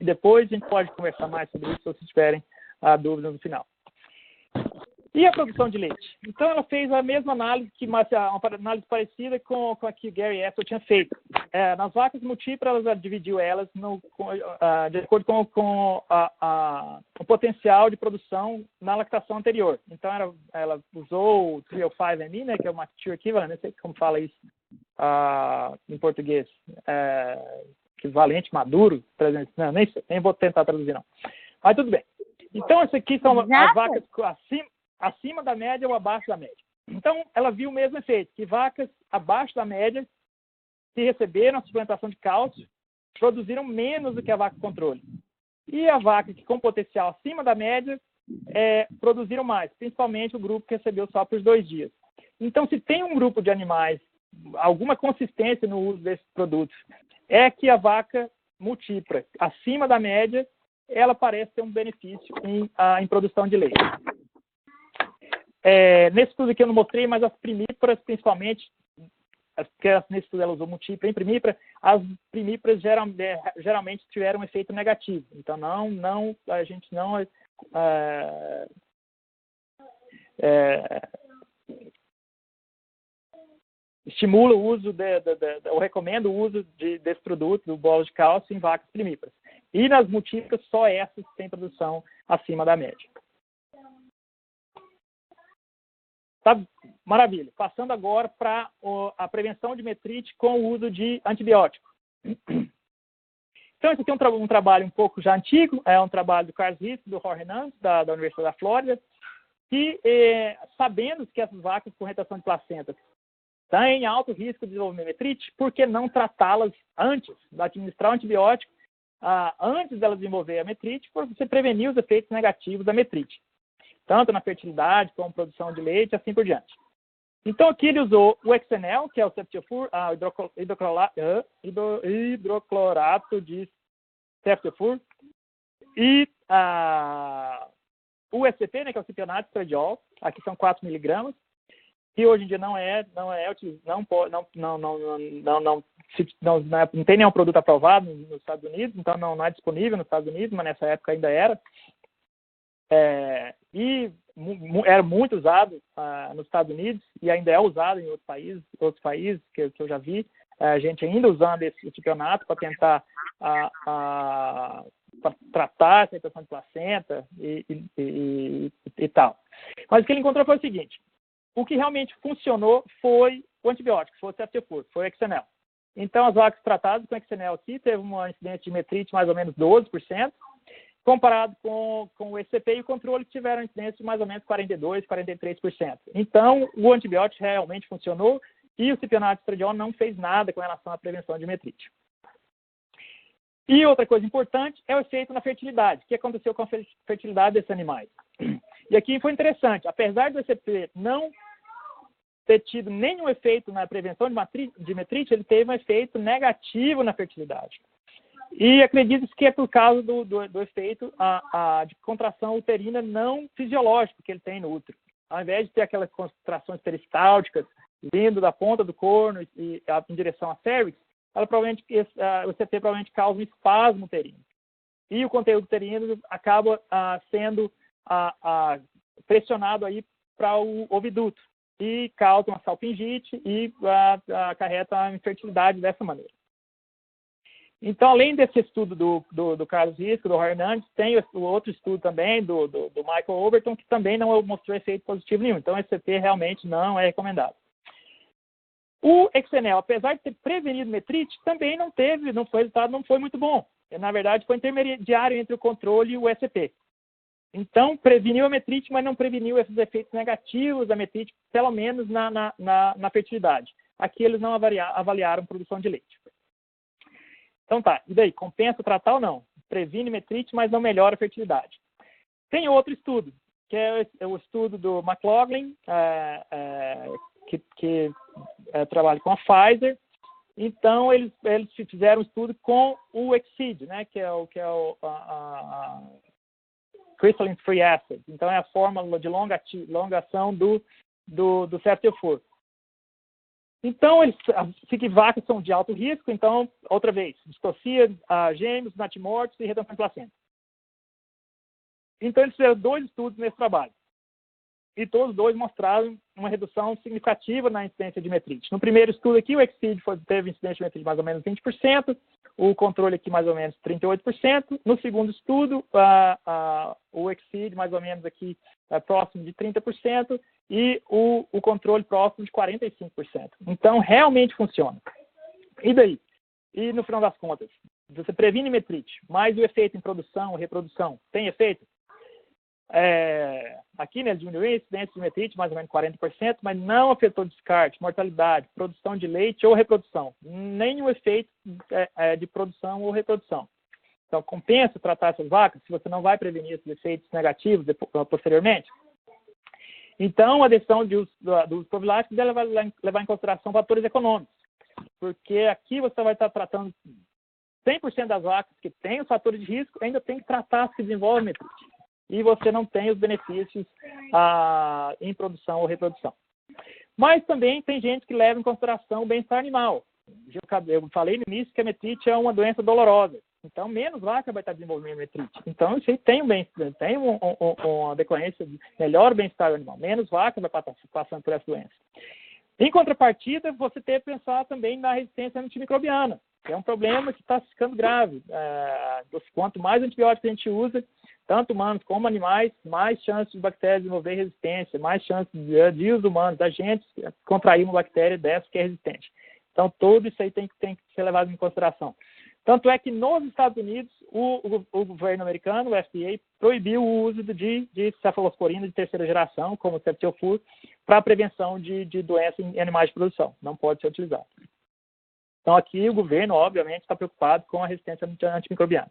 E depois a gente pode conversar mais sobre isso se vocês tiverem dúvidas no final. E a produção de leite? Então, ela fez a mesma análise, uma análise parecida com a que o Gary Essel tinha feito. Nas vacas múltiplas, ela dividiu elas de acordo com o potencial de produção na lactação anterior. Então, ela usou o 305ME, né, que é o mature equivalent, não sei como fala isso em português, equivalente maduro, não, nem vou tentar traduzir, não. Mas tudo bem. Então, essas aqui são as vacas acima da média ou abaixo da média. Então, ela viu o mesmo efeito, que vacas abaixo da média, que receberam a suplementação de cálcio, produziram menos do que a vaca controle. E a vaca que com potencial acima da média, produziram mais, principalmente o grupo que recebeu só por 2 dias. Então, se tem um grupo de animais, alguma consistência no uso desses produtos, é que a vaca múltipla, acima da média, ela parece ter um benefício em produção de leite. Nesse estudo aqui eu não mostrei, mas as primíparas, principalmente, porque nesse estudo ela usou múltipla em primípara, as primíparas geralmente tiveram um efeito negativo. Então, a gente não estimula o uso, ou recomenda o uso desse produto, do bolo de cálcio, em vacas primíparas. E nas múltiplas, só essas têm produção acima da média. Tá? Maravilha. Passando agora para a prevenção de metrite com o uso de antibiótico. Então, esse aqui é um trabalho um pouco já antigo, é um trabalho do Carlos Ritz, do Jorge Nance, da Universidade da Flórida, que, sabendo que essas vacas com retenção de placenta têm alto risco de desenvolver metrite, por que não tratá-las antes de administrar o antibiótico antes dela desenvolver a metrite, para você prevenir os efeitos negativos da metrite, tanto na fertilidade como produção de leite, assim por diante. Então, aqui ele usou o Hexenel, que é o ceftiofur, hidroclorato de ceftiofur, e o SCP, né, que é o cipionato de estradiol, aqui são 4 miligramas, que hoje em dia não tem nenhum produto aprovado nos Estados Unidos, então não é disponível nos Estados Unidos, mas nessa época ainda era. E era muito usado nos Estados Unidos e ainda é usado em outros países que eu já vi, a gente ainda usando esse cipionato para tentar pra tratar essa infecção de placenta e tal. Mas o que ele encontrou foi o seguinte: o que realmente funcionou foi o antibiótico, foi o ceftiofur, foi o Hexenel. Então, as vacas tratadas com Hexenel aqui teve uma incidência de metrite mais ou menos 12%, comparado com o ECP e o controle, que tiveram incidência de mais ou menos 42%, 43%. Então, o antibiótico realmente funcionou e o cipionato de estradiol não fez nada com relação à prevenção de metrite. E outra coisa importante é o efeito na fertilidade. O que aconteceu com a fertilidade desses animais? E aqui foi interessante. Apesar do ECP não ter tido nenhum efeito na prevenção de metrite, ele teve um efeito negativo na fertilidade. E acredita-se que é por causa do efeito de contração uterina não fisiológica que ele tem no útero. Ao invés de ter aquelas contrações peristálticas vindo da ponta do corno e em direção à cérvix, o CT provavelmente causa um espasmo uterino. E o conteúdo uterino acaba sendo pressionado aí para o oviduto e causa uma salpingite e acarreta a infertilidade dessa maneira. Então, além desse estudo do Carlos Risco, do Roy Hernandes, tem o outro estudo também do Michael Overton, que também não mostrou efeito positivo nenhum. Então, esse CT realmente não é recomendado. O Hexenel, apesar de ter prevenido metrite, também não foi resultado, não foi muito bom. Na verdade, foi intermediário entre o controle e o ECP. Então, preveniu a metrite, mas não preveniu esses efeitos negativos da metrite, pelo menos na fertilidade. Aqui eles não avaliaram produção de leite. Então tá, e daí, compensa tratar ou não? Previne metrite, mas não melhora a fertilidade. Tem outro estudo, que é o estudo do McLaughlin, que trabalha com a Pfizer. Então, eles fizeram um estudo com o Exceed, né, que é o Crystalline Free Acid. Então, é a fórmula de longa ação do ceftiofur. Então, vacas são de alto risco, então, outra vez, distocia, gêmeos, natimortos e retenção de placenta. Então, eles fizeram 2 estudos nesse trabalho. E todos os 2 mostraram uma redução significativa na incidência de metrite. No primeiro estudo aqui, o Exceed teve incidência de metrite de mais ou menos 20%, o controle aqui mais ou menos 38%. No segundo estudo, o Exceed mais ou menos aqui próximo de 30%, e o controle próximo de 45%. Então, realmente funciona. E daí? E no final das contas, você previne metrite, mas o efeito em produção, reprodução, tem efeito? Aqui, né, diminuiu a incidência de metrite, mais ou menos 40%, mas não afetou descarte, mortalidade, produção de leite ou reprodução. Nenhum efeito de produção ou reprodução. Então, compensa tratar essas vacas se você não vai prevenir esses efeitos negativos posteriormente? Então, a decisão dos profiláticos deve levar em consideração fatores econômicos, porque aqui você vai estar tratando 100% das vacas que têm os fatores de risco, ainda tem que tratar as que desenvolvem metrite. E você não tem os benefícios em produção ou reprodução. Mas também tem gente que leva em consideração o bem-estar animal. Eu falei no início que a metrite é uma doença dolorosa. Então, menos vaca vai estar desenvolvendo metrite. Então, isso aí tem uma decorrência de melhor bem-estar animal. Menos vaca vai estar passando por essa doença. Em contrapartida, você tem que pensar também na resistência antimicrobiana, que é um problema que está ficando grave. Quanto mais antibióticos a gente usa, tanto humanos como animais, mais chances de bactérias desenvolver resistência, mais chances de os humanos, da gente, contrair uma bactéria dessa que é resistente. Então, tudo isso aí tem que ser levado em consideração. Tanto é que nos Estados Unidos, o governo americano, o FDA, proibiu o uso de cefalosporina de terceira geração, como o ceftiofur, para a prevenção de doenças em animais de produção. Não pode ser utilizado. Então, aqui o governo, obviamente, está preocupado com a resistência antimicrobiana.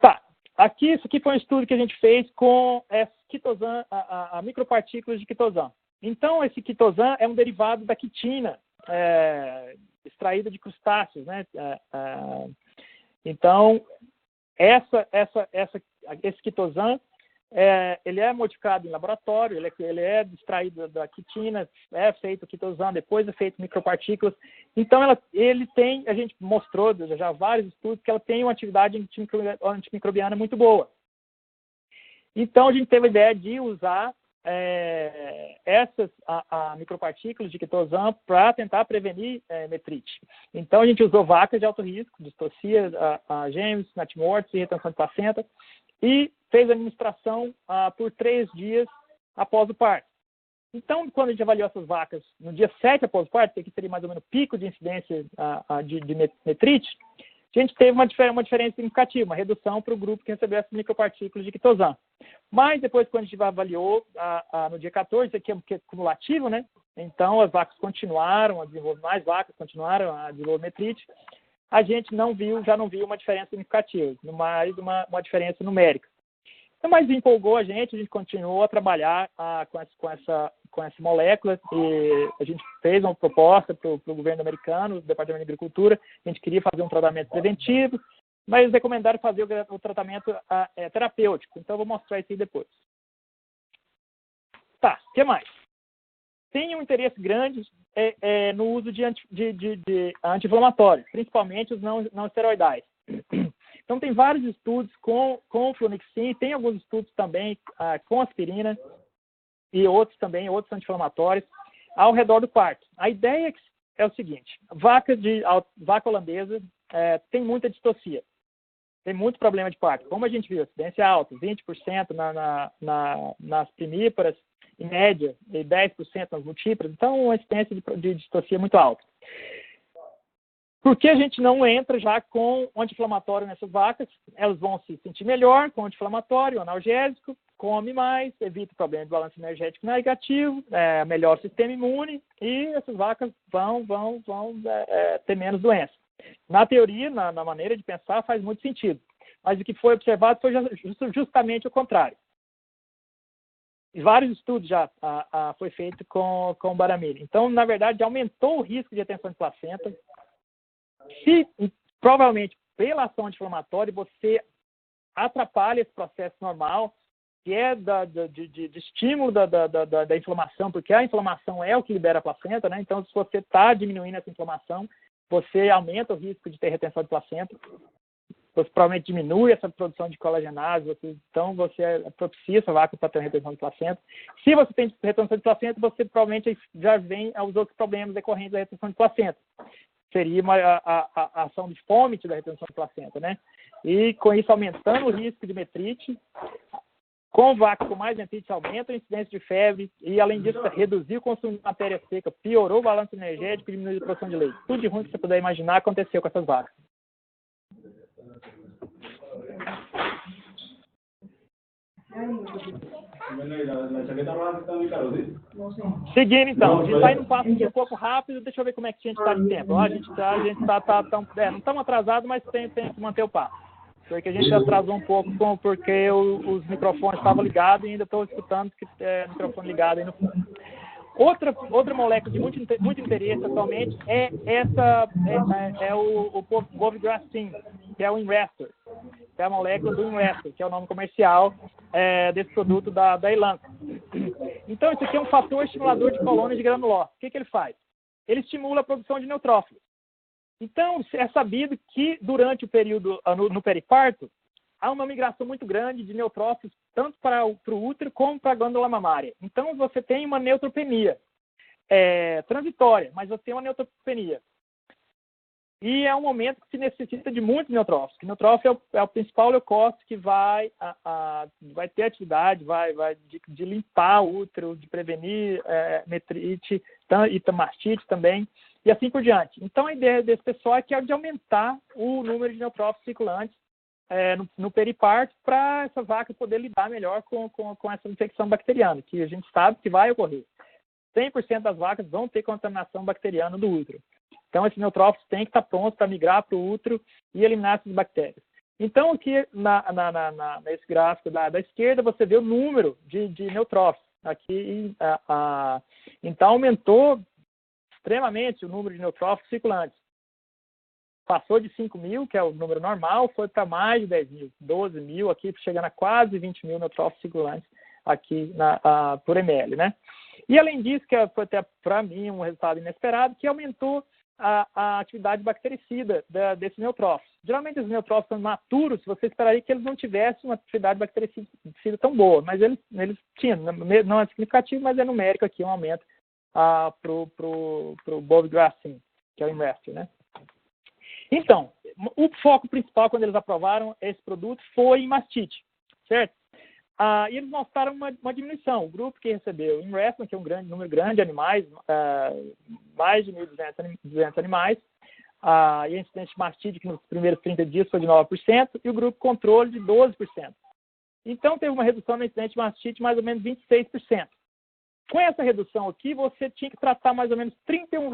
Tá, aqui, isso aqui foi um estudo que a gente fez com a micropartículas de quitosan. Então, esse quitosan é um derivado da quitina, extraída de crustáceos, né? Então, esse quitosan, ele é modificado em laboratório, ele é extraído da quitina, é feito quitosan, depois é feito micropartículas. Então, ele tem, a gente mostrou já vários estudos que ela tem uma atividade antimicrobiana muito boa. Então, a gente teve a ideia de usar essas micropartículas de quitosan para tentar prevenir metrite. Então, a gente usou vacas de alto risco, distocia, gêmeos, natimortos e retenção de placenta, e fez a administração por 3 dias após o parto. Então, quando a gente avaliou essas vacas no dia 7 após o parto, que seria mais ou menos o pico de incidência de metrite, a gente teve uma diferença significativa, uma redução para o grupo que recebeu essas micropartículas de quitosan. Mas depois, quando a gente avaliou no dia 14, isso aqui é cumulativo, né? Então, as vacas continuaram a desenvolver, mais vacas continuaram a desenvolver metrite. A gente já não viu uma diferença significativa, mais uma diferença numérica. Então, mas empolgou a gente continuou a trabalhar com essa molécula, e a gente fez uma proposta para o governo americano, o Departamento de Agricultura. A gente queria fazer um tratamento preventivo, mas eles recomendaram fazer o tratamento terapêutico. Então, eu vou mostrar isso aí depois. Tá, o que mais? Tem um interesse grande no uso de anti-inflamatórios, principalmente os não esteroidais. Então, tem vários estudos com flunixin, tem alguns estudos também com aspirina e outros anti-inflamatórios ao redor do parto. A ideia é o seguinte: vaca holandesa tem muita distocia, tem muito problema de parto. Como a gente viu, incidência alta, 20% nas primíparas, em média, e 10% nas multíparas. Então, uma incidência de distocia muito alta. Por que a gente não entra já com anti-inflamatório nessas vacas? Elas vão se sentir melhor com anti-inflamatório, analgésico, come mais, evita o problema de balanço energético negativo, melhora o sistema imune, e essas vacas vão ter menos doença. Na teoria, na maneira de pensar, faz muito sentido. Mas o que foi observado foi justamente o contrário. E vários estudos já foi feito com o Baramine. Então, na verdade, aumentou o risco de retenção de placenta. Se, provavelmente, pela ação anti-inflamatória, você atrapalha esse processo normal, que é de estímulo da inflamação, porque a inflamação é o que libera a placenta, né? Então, se você está diminuindo essa inflamação, você aumenta o risco de ter retenção de placenta. Você provavelmente diminui essa produção de colagenase, então você propicia essa vaca para ter retenção de placenta. Se você tem retenção de placenta, você provavelmente já vem aos outros problemas decorrentes da retenção de placenta. Seria a ação de fômite da retenção de placenta, né? E com isso aumentando o risco de metrite. Com vaca com mais metrite aumenta a incidência de febre e, além disso, reduziu o consumo de matéria seca, piorou o balanço energético e diminuiu a produção de leite. Tudo de ruim que você puder imaginar aconteceu com essas vacas. Seguindo, então, a gente está indo um passo um pouco rápido. Deixa eu ver como é que a gente está de tempo. A gente não estamos atrasados, mas tem que manter o passo. Porque a gente atrasou um pouco porque os microfones estavam ligados e ainda estou escutando que o microfone ligado aí no fundo. Outra molécula de muito interesse atualmente é o Bovigrastim, que é o Inrestor, que é a molécula do Inrestor, que é o nome comercial desse produto da Elanco. Então, isso aqui é um fator estimulador de colônias de granulose. O que ele faz? Ele estimula a produção de neutrófilos. Então, é sabido que durante o período no periparto, há uma migração muito grande de neutrófilos, tanto para o útero como para a glândula mamária. Então, você tem uma neutropenia transitória, mas você tem uma neutropenia. E é um momento que se necessita de muitos neutrófilos. O neutrófilo é o principal leucócito que vai ter atividade, de limpar o útero, de prevenir metrite e mastite também, e assim por diante. Então, a ideia desse pessoal é que é de aumentar o número de neutrófilos circulantes no periparto, para essa vaca poder lidar melhor com essa infecção bacteriana, que a gente sabe que vai ocorrer. 100% das vacas vão ter contaminação bacteriana do útero. Então, esses neutrófilos têm que estar prontos para migrar para o útero e eliminar essas bactérias. Então, aqui nesse gráfico da esquerda, você vê o número de neutrófilos. Aqui, então, aumentou extremamente o número de neutrófilos circulantes. Passou de 5 mil, que é o número normal, foi para mais de 10 mil, 12 mil, aqui chegando a quase 20 mil neutrófilos circulantes aqui por ml, né? E além disso, que foi até para mim um resultado inesperado, que aumentou a atividade bactericida desses neutrófilos. Geralmente os neutrófilos são maturos, você esperaria que eles não tivessem uma atividade bactericida tão boa, mas eles tinham, não é significativo, mas é numérico aqui um aumento para o Bovigrácin, que é o Investor, né? Então, o foco principal quando eles aprovaram esse produto foi em mastite, certo? E eles mostraram uma diminuição. O grupo que recebeu Investment, que é um número grande de animais, mais de 1.200 animais, e a incidência de mastite, que nos primeiros 30 dias foi de 9%, e o grupo controle de 12%. Então, teve uma redução na incidência de mastite de mais ou menos 26%. Com essa redução aqui, você tinha que tratar mais ou menos 31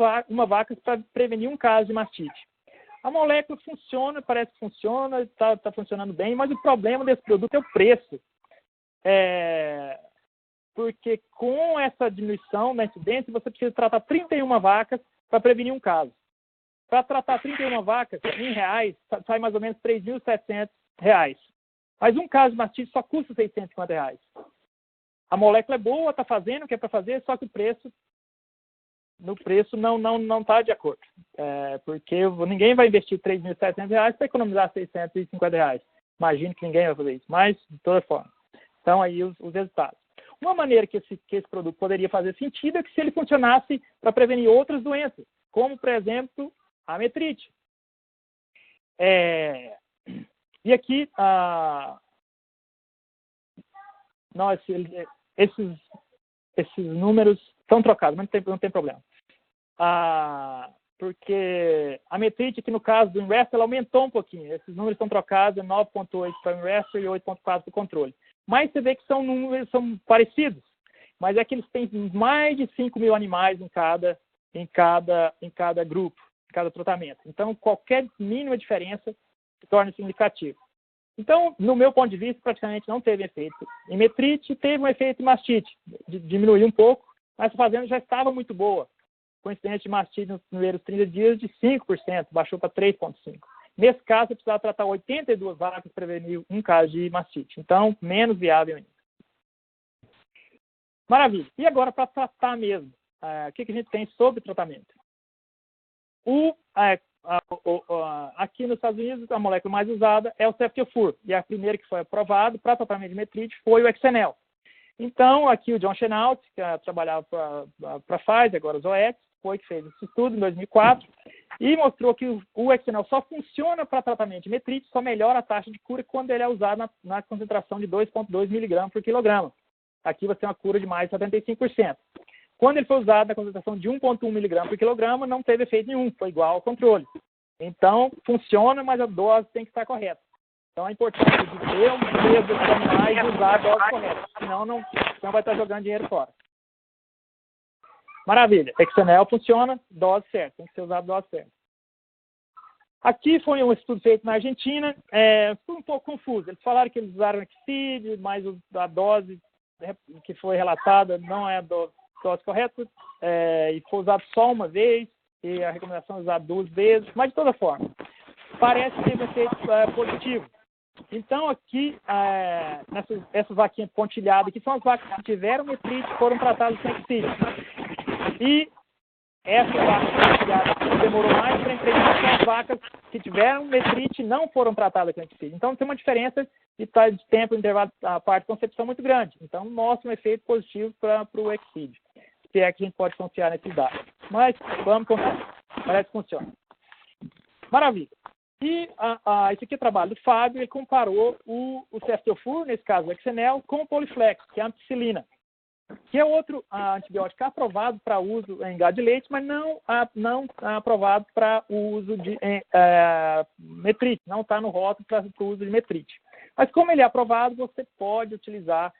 vacas para prevenir um caso de mastite. A molécula funciona, parece que funciona, está funcionando bem, mas o problema desse produto é o preço. Porque com essa diminuição na incidência, você precisa tratar 31 vacas para prevenir um caso. Para tratar 31 vacas, em reais, sai mais ou menos R$ 3.700. Mas um caso de mastite só custa R$ 650. A molécula é boa, está fazendo o que é para fazer, só que o preço não está de acordo. Porque ninguém vai investir R$ 3.700 para economizar R$ 650. Imagino que ninguém vai fazer isso, mas de toda forma. Então, aí os resultados. Uma maneira que esse produto poderia fazer sentido é que se ele funcionasse para prevenir outras doenças, como, por exemplo, a metrite. E aqui, esses números estão trocados, mas não tem problema. Porque a metrite, aqui no caso do Investor, ela aumentou um pouquinho. Esses números estão trocados, 9,8 para o Investor e 8,4 para o controle. Mas você vê que são números parecidos. Mas é que eles têm mais de 5 mil animais em cada grupo, em cada tratamento. Então, qualquer mínima diferença se torna significativa. Então, no meu ponto de vista, praticamente não teve efeito em metrite, teve um efeito em mastite. Diminuiu um pouco, mas a fazenda já estava muito boa. Coincidência de mastite nos primeiros 30 dias de 5%, baixou para 3,5%. Nesse caso, você precisava tratar 82 vacas para prevenir um caso de mastite. Então, menos viável ainda. Maravilha. E agora, para tratar mesmo, o que a gente tem sobre tratamento? Aqui nos Estados Unidos, a molécula mais usada é o Ceftiofur. E a primeira que foi aprovada para tratamento de metrite foi o Exenel. Então, aqui o John Chenault, que trabalhava para a Pfizer, agora os OEX, foi que fez esse estudo em 2004 e mostrou que o Exenel só funciona para tratamento de metrite, só melhora a taxa de cura quando ele é usado na concentração de 2,2 mg por quilograma. Aqui você tem uma cura de mais de 75%. Quando ele foi usado na concentração de 1,1 mg por quilograma, não teve efeito nenhum, foi igual ao controle. Então, funciona, mas a dose tem que estar correta. Então, é importante de ter um peso desses animais e usar a dose correta, senão não vai estar jogando dinheiro fora. Maravilha. Exenel funciona, dose certa. Tem que ser usado dose certa. Aqui foi um estudo feito na Argentina. Foi um pouco confuso. Eles falaram que eles usaram Exceed, mas a dose que foi relatada não é a dose correta. E foi usado só uma vez. E a recomendação é usar 2 vezes. Mas, de toda forma, parece ter um efeito positivo. Então, aqui, essas vaquinhas pontilhadas aqui são as vacas que tiveram metrite e foram tratadas sem Exceed. E essa vaca demorou mais para entregar que as vacas que tiveram metrite e não foram tratadas com Exceed. Então, tem uma diferença de tempo, intervalo, a parte de concepção muito grande. Então, mostra um efeito positivo para o Exceed, se é que a gente pode confiar nesses dados. Mas, vamos confiar. Parece que funciona. Maravilha. E esse aqui é o trabalho do Fábio, ele comparou o Ceftiofur, nesse caso o Exenel, com o Poliflex, que é a ampicilina, que é outro antibiótico aprovado para uso em gado de leite, mas não aprovado para o uso de metrite, não está no rótulo para o uso de metrite. Mas como ele é aprovado, você pode utilizar,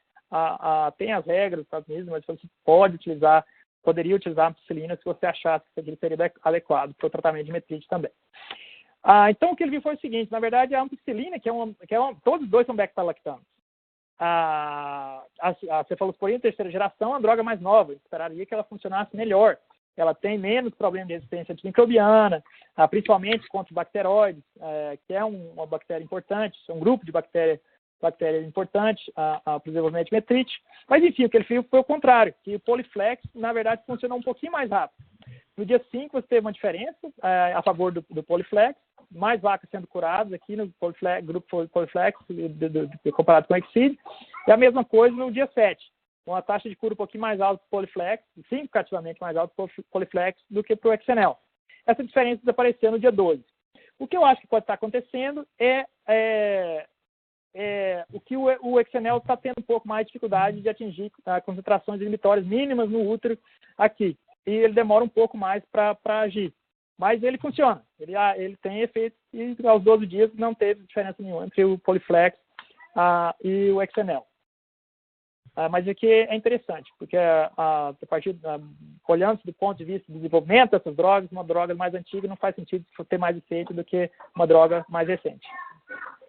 tem as regras dos Estados Unidos, mas você pode utilizar poderia utilizar ampicilina se você achasse que aquilo seria adequado para o tratamento de metrite também. Então, o que ele viu foi o seguinte, na verdade, a ampicilina, todos os dois são beta-lactanos. A cefalosporina terceira geração é uma droga mais nova, eu esperaria que ela funcionasse melhor. Ela tem menos problema de resistência antimicrobiana, principalmente contra os bacteroides, que é uma bactéria importante, é um grupo de bactéria importante para o desenvolvimento de metrite. Mas, enfim, o que ele fez foi o contrário, que o Poliflex, na verdade, funcionou um pouquinho mais rápido. No dia 5, você teve uma diferença a favor do Poliflex, mais vacas sendo curadas aqui no grupo Poliflex, comparado com o Exceed, e a mesma coisa no dia 7, com a taxa de cura um pouquinho mais alta para o Poliflex, significativamente mais alta para o Poliflex do que para o Exenel. Essa diferença desapareceu no dia 12. O que eu acho que pode estar acontecendo o que o Exenel está tendo um pouco mais de dificuldade de atingir concentrações inibitórias mínimas no útero aqui. E ele demora um pouco mais para agir. Mas ele funciona. Ele tem efeito e aos 12 dias não teve diferença nenhuma entre o Poliflex e o Exenel. Mas aqui é interessante, porque olhando do ponto de vista do desenvolvimento dessas drogas, uma droga mais antiga não faz sentido ter mais efeito do que uma droga mais recente,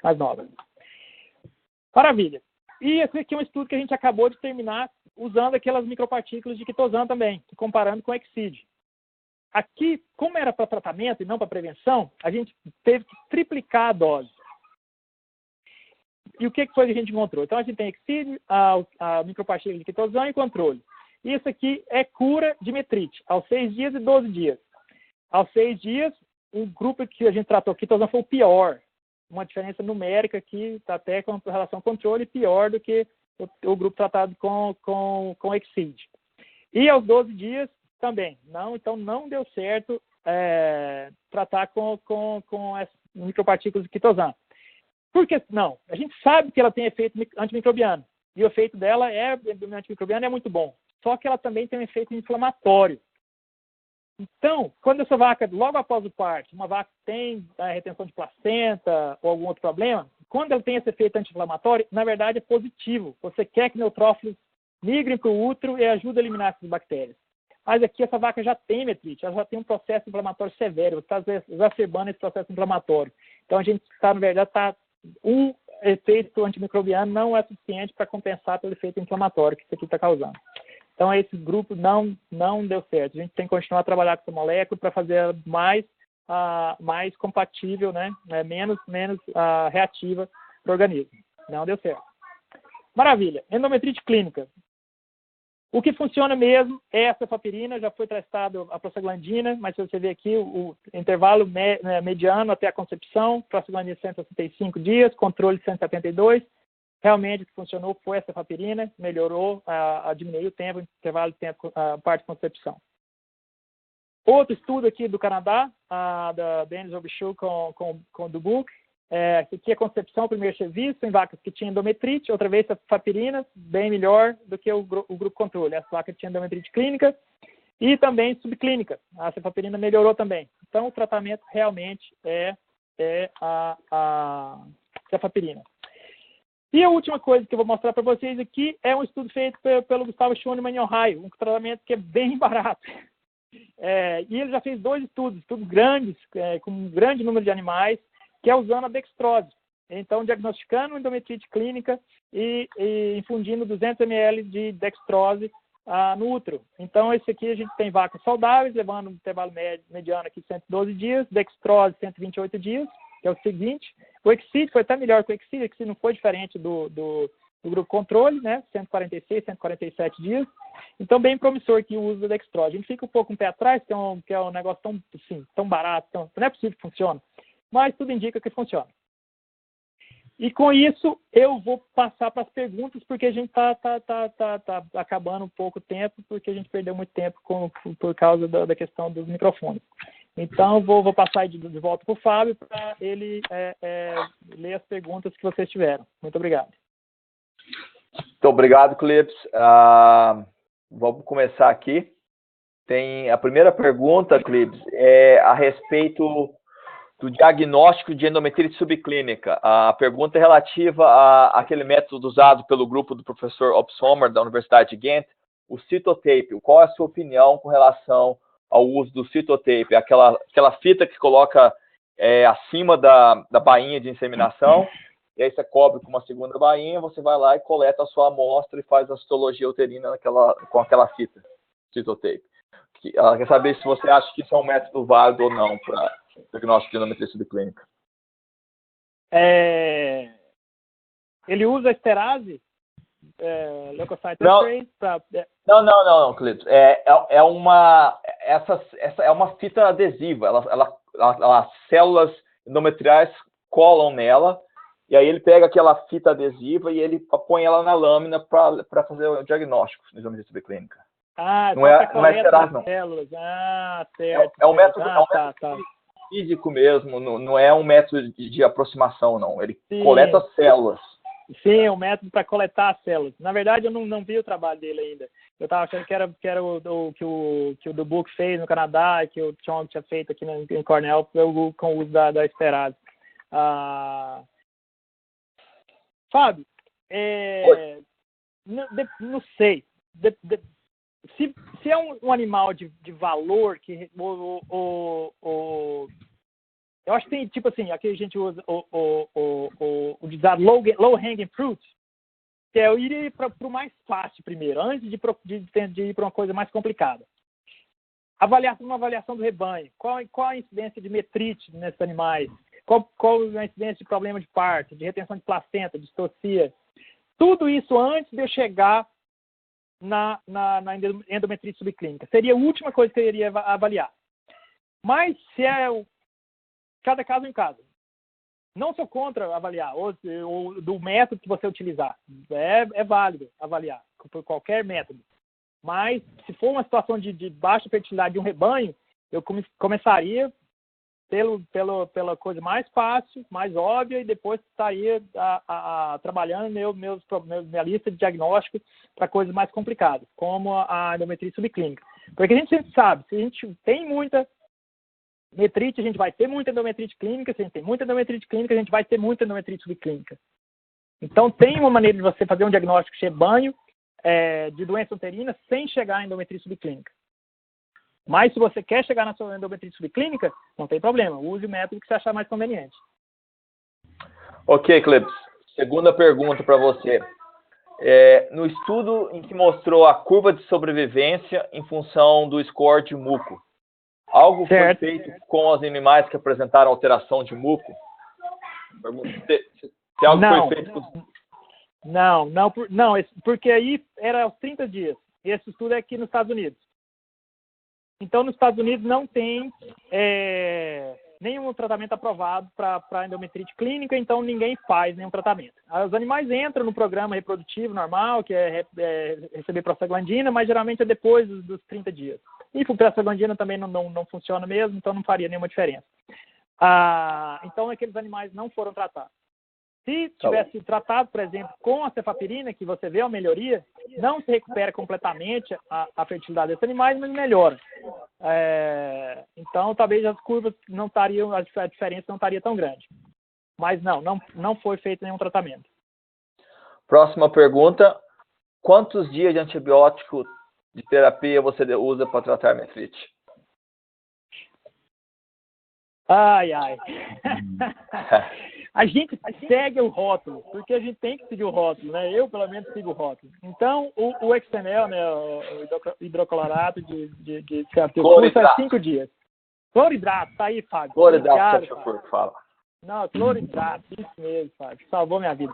mais nova. Maravilha. E esse aqui é um estudo que a gente acabou de terminar usando aquelas micropartículas de quitosan também, comparando com o Exceed. Aqui, como era para tratamento e não para prevenção, a gente teve que triplicar a dose. E o que foi que a gente encontrou? Então, a gente tem Exceed, a micropartícula de quitosan e controle. Isso aqui é cura de metrite, aos 6 dias e 12 dias. Aos 6 dias, o grupo que a gente tratou quitosan foi o pior. Uma diferença numérica aqui, tá até com relação ao controle, pior do que o grupo tratado com Exceed. E aos 12 dias também. Então não deu certo tratar com as micropartículas de quitosan. Por que não? A gente sabe que ela tem efeito antimicrobiano. E o efeito dela antimicrobiano é muito bom. Só que ela também tem um efeito inflamatório. Então, quando essa vaca, logo após o parto, uma vaca tem retenção de placenta ou algum outro problema, quando ela tem esse efeito anti-inflamatório, na verdade é positivo. Você quer que neutrófilos migrem para o útero e ajudem a eliminar essas bactérias. Mas aqui essa vaca já tem metrite, ela já tem um processo inflamatório severo, você está exacerbando esse processo inflamatório. Então a gente está, na verdade, um efeito antimicrobiano não é suficiente para compensar pelo efeito inflamatório que isso aqui está causando. Então, esse grupo não deu certo. A gente tem que continuar a trabalhar com essa molécula para fazer ela mais compatível, né? menos reativa para o organismo. Não deu certo. Maravilha. Endometrite clínica. O que funciona mesmo é a cefapirina, já foi testado a prostaglandina, mas se você ver aqui, o intervalo mediano até a concepção, prostaglandina 165 dias, controle 172. Realmente o que funcionou foi a cefapirina, melhorou, diminuiu o tempo, o intervalo de tempo, a parte de concepção. Outro estudo aqui do Canadá, da Denis Robichaud com o Dubuc, aqui é a concepção, primeiro serviço, em vacas que tinham endometrite, outra vez a cefapirina, bem melhor do que o grupo controle, as vacas que tinham endometrite clínica e também subclínica, a cefapirina melhorou também. Então o tratamento realmente é a cefapirina. E a última coisa que eu vou mostrar para vocês aqui é um estudo feito pelo Gustavo Schoenemann em Ohio, um tratamento que é bem barato. E ele já fez 2 estudos grandes, com um grande número de animais, que é usando a dextrose. Então, diagnosticando endometrite clínica e infundindo 200 ml de dextrose no útero. Então, esse aqui a gente tem vacas saudáveis, levando um intervalo mediano aqui 112 dias, dextrose 128 dias, que é o seguinte. O Exceed foi até melhor que o Exceed não foi diferente do grupo controle, né? 146, 147 dias. Então, bem promissor que o uso da dextrose. A gente fica um pouco um pé atrás, que é um negócio tão barato, não é possível que funcione. Mas tudo indica que funciona. E com isso, eu vou passar para as perguntas, porque a gente está acabando um pouco o tempo, porque a gente perdeu muito tempo por causa da questão dos microfones. Então, vou passar de volta para o Fábio para ele ler as perguntas que vocês tiveram. Muito obrigado. Muito obrigado, Clips. Vamos começar aqui. Tem a primeira pergunta, Clips, é a respeito do diagnóstico de endometrite subclínica. A pergunta é relativa àquele método usado pelo grupo do professor Opsommer, da Universidade de Ghent, o Cytotape. Qual é a sua opinião com relação ao uso do Cytotape? Aquela fita que coloca acima da bainha de inseminação, e aí você cobre com uma segunda bainha, você vai lá e coleta a sua amostra e faz a citologia uterina com aquela fita, Cytotape. Ela quer saber se você acha que isso é um método válido ou não para diagnóstico de endometriose subclínica. Ele usa a esterase? Leukocyte trace? Não, Cleiton. Essa é uma fita adesiva. As células endometriais colam nela, e aí ele pega aquela fita adesiva e ele põe ela na lâmina para fazer o diagnóstico de endometriose subclínica. Não é esterase, não. Células. Certo. É um método físico mesmo, não é um método de aproximação, não. Ele coleta as células. Sim, é um método para coletar as células. Na verdade, eu não vi o trabalho dele ainda. Eu estava achando que era o que o Dubuque fez no Canadá, que o Chong tinha feito aqui em Cornell com o uso da esterase. Fábio, não sei. Se é um animal de valor que eu acho que tem, tipo assim, aqui a gente usa o low hanging fruits, que é eu ir para o mais fácil primeiro, antes de ir para uma coisa mais complicada. Uma avaliação do rebanho. Qual a incidência de metrite nesses animais? Qual a incidência de problema de parto, de retenção de placenta, de distocia? Tudo isso antes de eu chegar na endometrite subclínica. Seria a última coisa que eu iria avaliar. Mas se cada caso em caso. Não sou contra avaliar, ou do método que você utilizar. É válido avaliar, por qualquer método. Mas, se for uma situação de baixa fertilidade de um rebanho, eu começaria pela coisa mais fácil, mais óbvia, e depois estaria trabalhando minha lista de diagnósticos para coisas mais complicadas, como a endometrite subclínica. Porque a gente sempre sabe, se a gente tem muita metrite, a gente vai ter muita endometrite clínica. Se a gente tem muita endometrite clínica, a gente vai ter muita endometrite subclínica. Então, tem uma maneira de você fazer um diagnóstico de rebanho de doença uterina sem chegar em endometrite subclínica. Mas, se você quer chegar na sua endometrite subclínica, não tem problema. Use o método que você achar mais conveniente. Ok, Cleps. Segunda pergunta para você. No estudo em que mostrou a curva de sobrevivência em função do score de muco, algo foi feito com os animais que apresentaram alteração de muco? Se algo foi feito com... Não, porque aí era aos 30 dias. Esse estudo é aqui nos Estados Unidos. Então, nos Estados Unidos não tem nenhum tratamento aprovado para endometrite clínica, então ninguém faz nenhum tratamento. Os animais entram no programa reprodutivo normal, que é receber prostaglandina, mas geralmente é depois dos 30 dias. E prostaglandina também não funciona mesmo, então não faria nenhuma diferença. Então, aqueles animais não foram tratados. Se tivesse tratado, por exemplo, com a cefapirina, que você vê uma melhoria, não se recupera completamente a fertilidade desses animais, mas melhora. Então, talvez as curvas não estariam, a diferença não estaria tão grande. Mas não foi feito nenhum tratamento. Próxima pergunta. Quantos dias de antibiótico de terapia você usa para tratar metrite? Ai. A gente segue o rótulo, porque a gente tem que seguir o rótulo, né? Eu, pelo menos, sigo o rótulo. Então, o XML, né, o hidroclorato de custa 5 dias. Cloridrato, tá aí, Fábio. Cloridrato, fala. Não, cloridrato, isso mesmo, Fábio. Salvou minha vida.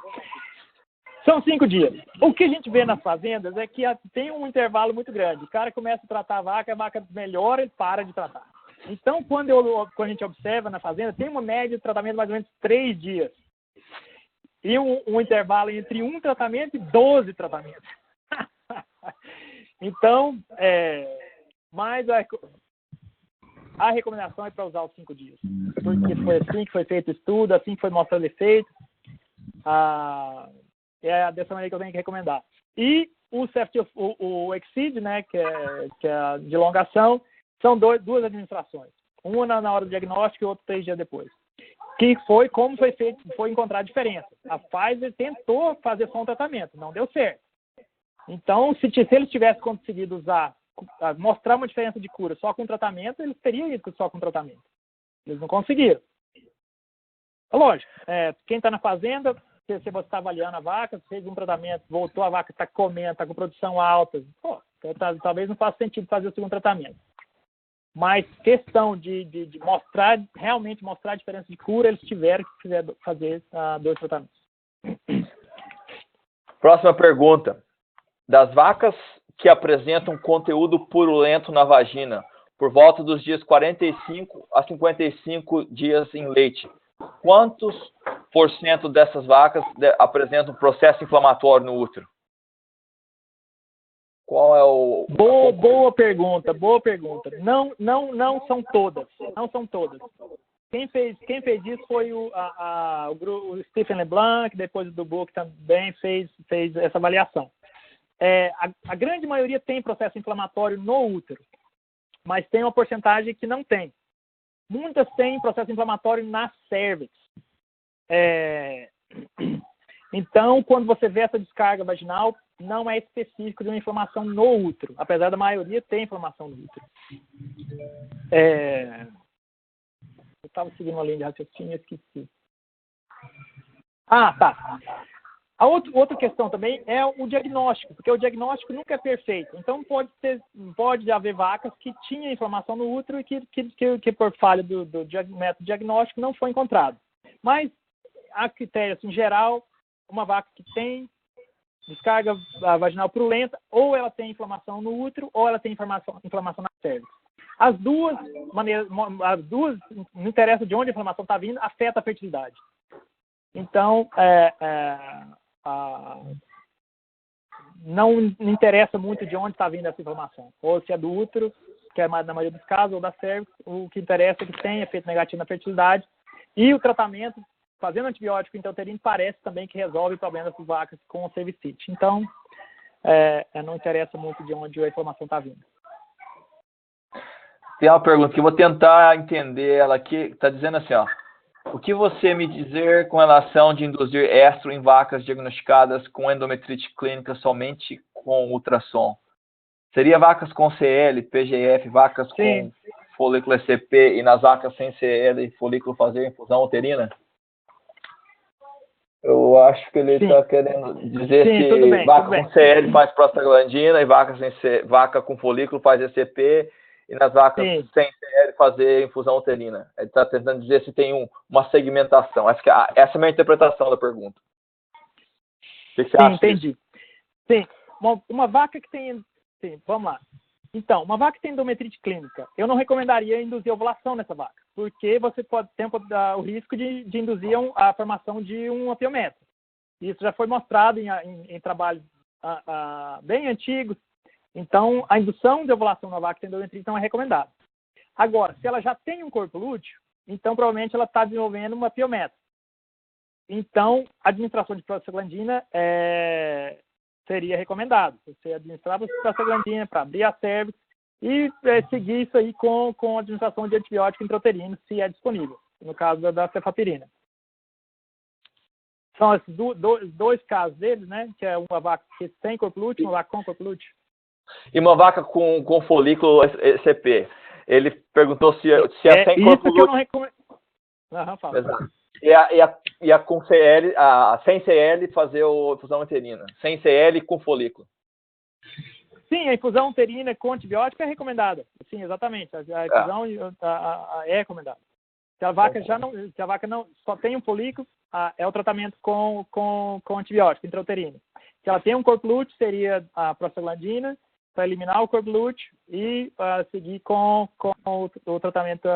São 5 dias. O que a gente vê nas fazendas é que tem um intervalo muito grande. O cara começa a tratar a vaca melhora, ele para de tratar. Então, quando a gente observa na fazenda, tem uma média de tratamento de mais ou menos 3 dias. E um intervalo entre um tratamento e 12 tratamentos. Então, mas a recomendação é para usar os 5 dias. Porque foi assim que foi feito o estudo, assim que foi mostrado efeito. É dessa maneira que eu tenho que recomendar. E o Exceed, né, que é a de elongação, são duas administrações. Uma na hora do diagnóstico e outra 3 dias depois. Que foi como foi feito, foi encontrar a diferença. A Pfizer tentou fazer só um tratamento, não deu certo. Então, se eles tivessem conseguido mostrar uma diferença de cura só com tratamento, eles teriam ido só com tratamento. Eles não conseguiram. Lógico, quem está na fazenda, se você está avaliando a vaca, fez um tratamento, voltou, a vaca está comendo, está com produção alta, talvez não faça sentido fazer o segundo tratamento. Mas questão de realmente mostrar a diferença de cura, eles tiveram que fazer 2 tratamentos. Próxima pergunta. Das vacas que apresentam conteúdo purulento na vagina, por volta dos dias 45 a 55 dias em leite, quantos % dessas vacas apresentam processo inflamatório no útero? Qual é o... Boa pergunta. Não são todas. Não são todas. Quem fez isso foi o Stephen LeBlanc, depois o Dubois, que também fez essa avaliação. A grande maioria tem processo inflamatório no útero, mas tem uma porcentagem que não tem. Muitas têm processo inflamatório na cervix. Então, quando você vê essa descarga vaginal, não é específico de uma inflamação no útero, apesar da maioria ter inflamação no útero. Eu estava seguindo uma linha de raciocínio e esqueci. Tá. A outra questão também é o diagnóstico, porque o diagnóstico nunca é perfeito. Então, pode haver vacas que tinham inflamação no útero e que por falha do método diagnóstico não foi encontrado. Mas, a critério assim, geral, uma vaca que tem descarga vaginal purulenta, ou ela tem inflamação no útero, ou ela tem inflamação na cervix. As duas, não interessa de onde a inflamação está vindo, afeta a fertilidade. Então, não interessa muito de onde está vindo essa inflamação. Ou se é do útero, que é na maioria dos casos, ou da cervix, o que interessa é que tem efeito negativo na fertilidade. E o tratamento, fazendo antibiótico intrauterino, parece também que resolve o problema dessas vacas com cervicite. Então, não interessa muito de onde a inflamação está vindo. Tem uma pergunta que eu vou tentar entender ela aqui. Está dizendo assim, ó. O que você me dizer com relação de induzir estro em vacas diagnosticadas com endometrite clínica somente com ultrassom? Seria vacas com CL, PGF, vacas com folículo ECP e nas vacas sem CL e folículo fazer infusão uterina? Eu acho que ele está querendo dizer que vaca com CL faz prostaglandina e vaca com folículo faz ECP e nas vacas sem CL fazer infusão uterina. Ele está tentando dizer se tem uma segmentação. Essa é a minha interpretação da pergunta. O que você acha? Entendi. Sim, uma vaca que tem... Sim, vamos lá. Então, uma vaca que tem endometrite clínica, eu não recomendaria induzir ovulação nessa vaca, porque você pode ter o risco de induzir a formação de um apiométrio. Isso já foi mostrado em trabalhos bem antigos. Então, a indução de ovulação na vaca que tem endometrite não é recomendada. Agora, se ela já tem um corpo lúteo, então provavelmente ela está desenvolvendo uma apiométrio. Então, a administração de prostaglandina seria recomendado. Você administrar a prostaglandina para abrir a cervix e seguir isso aí com a administração de antibiótico intrauterino, se é disponível, no caso da cefapirina. São esses dois casos deles, né? Que é uma vaca sem corpo lúteo, uma vaca com corpo lúteo. E uma vaca com folículo ECP. Ele perguntou se é sem corpo lúteo. Isso que eu não recomendo. Fala. Exato. E a com CL, sem CL fazer a infusão uterina. Sem CL com folículo. Sim, a infusão uterina com antibiótico é recomendada. Sim, exatamente. A infusão é recomendada. Se a vaca não só tem um folículo, é o tratamento com antibiótico intrauterino. Se ela tem um corpo lúteo, seria a prostaglandina para eliminar o corpo lúteo e seguir com o tratamento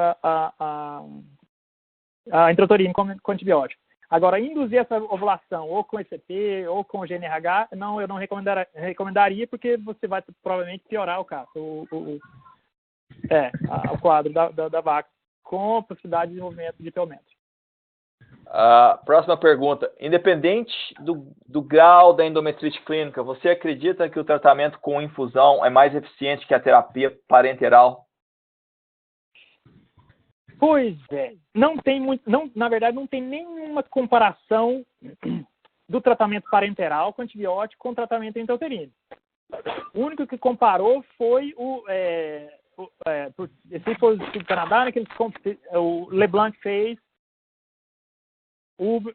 intrauterino com antibiótico. Agora, induzir essa ovulação ou com ECP ou com GNRH, eu não recomendaria, porque você vai provavelmente piorar o caso, o quadro da vaca com a possibilidade de desenvolvimento de piométrio. Próxima pergunta. Independente do grau da endometrite clínica, você acredita que o tratamento com infusão é mais eficiente que a terapia parenteral? Pois é. Na verdade, não tem nenhuma comparação do tratamento parenteral com antibiótico com o tratamento intrauterino. O único que comparou foi esse foi o estudo do Canadá, né, o LeBlanc fez,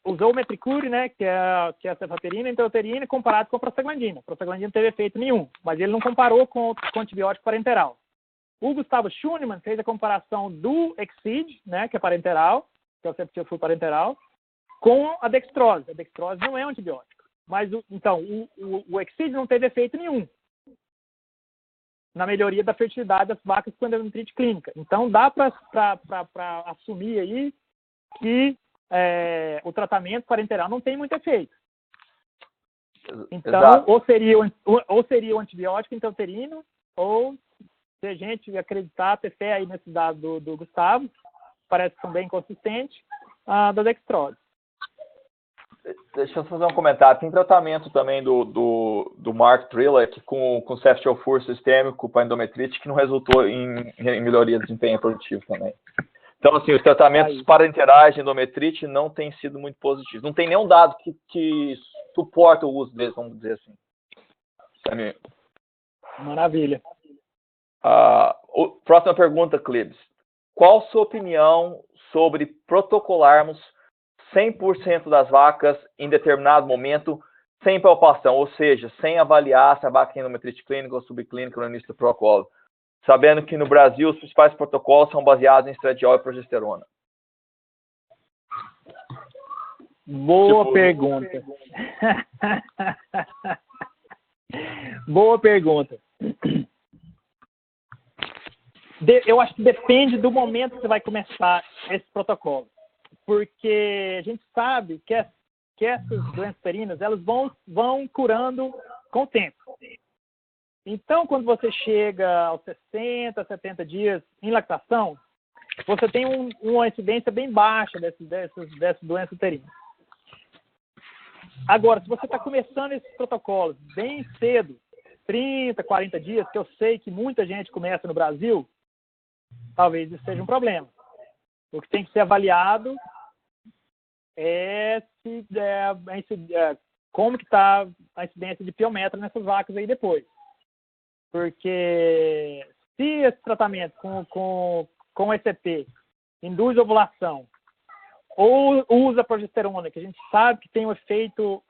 usou o metricure, né, que é a cefaterina e enteroterina, comparado com a prostaglandina. A prostaglandina não teve efeito nenhum, mas ele não comparou com antibiótico parenteral. O Gustavo Schunemann fez a comparação do Exceed, né, que é parenteral, que é o ceftriaxone parenteral, com a dextrose. A dextrose não é um antibiótico. Mas, o Exceed não teve efeito nenhum na melhoria da fertilidade das vacas com endometrite clínica. Então, dá para assumir aí que o tratamento parenteral não tem muito efeito. Então, Exato. ou seria o antibiótico intrauterino, ou se a gente acreditar, ter fé aí nesse dado do Gustavo, parece que são bem consistentes, da dextrose. Deixa eu fazer um comentário. Tem tratamento também do Mark Triller com ceftiofur sistêmico para endometrite que não resultou em melhoria de desempenho produtivo também. Então, assim, os tratamentos parenterais de endometrite não têm sido muito positivos. Não tem nenhum dado que suporta o uso deles, vamos dizer assim. Maravilha. Próxima pergunta, Clibs. Qual sua opinião sobre protocolarmos 100% das vacas em determinado momento sem palpação, ou seja, sem avaliar se a vaca tem endometrite clínica ou subclínica no início do protocolo, sabendo que no Brasil os principais protocolos são baseados em estradiol e progesterona? Boa pergunta. Boa pergunta. Eu acho que depende do momento que você vai começar esse protocolo. Porque a gente sabe que essas doenças uterinas, elas vão curando com o tempo. Então, quando você chega aos 60, 70 dias em lactação, você tem uma incidência bem baixa dessas doenças uterinas. Agora, se você está começando esses protocolos bem cedo, 30, 40 dias, que eu sei que muita gente começa no Brasil, talvez isso seja um problema. O que tem que ser avaliado como que está a incidência de piometra nessas vacas aí depois. Porque se esse tratamento com ECP induz ovulação ou usa progesterona, que a gente sabe que tem um efeito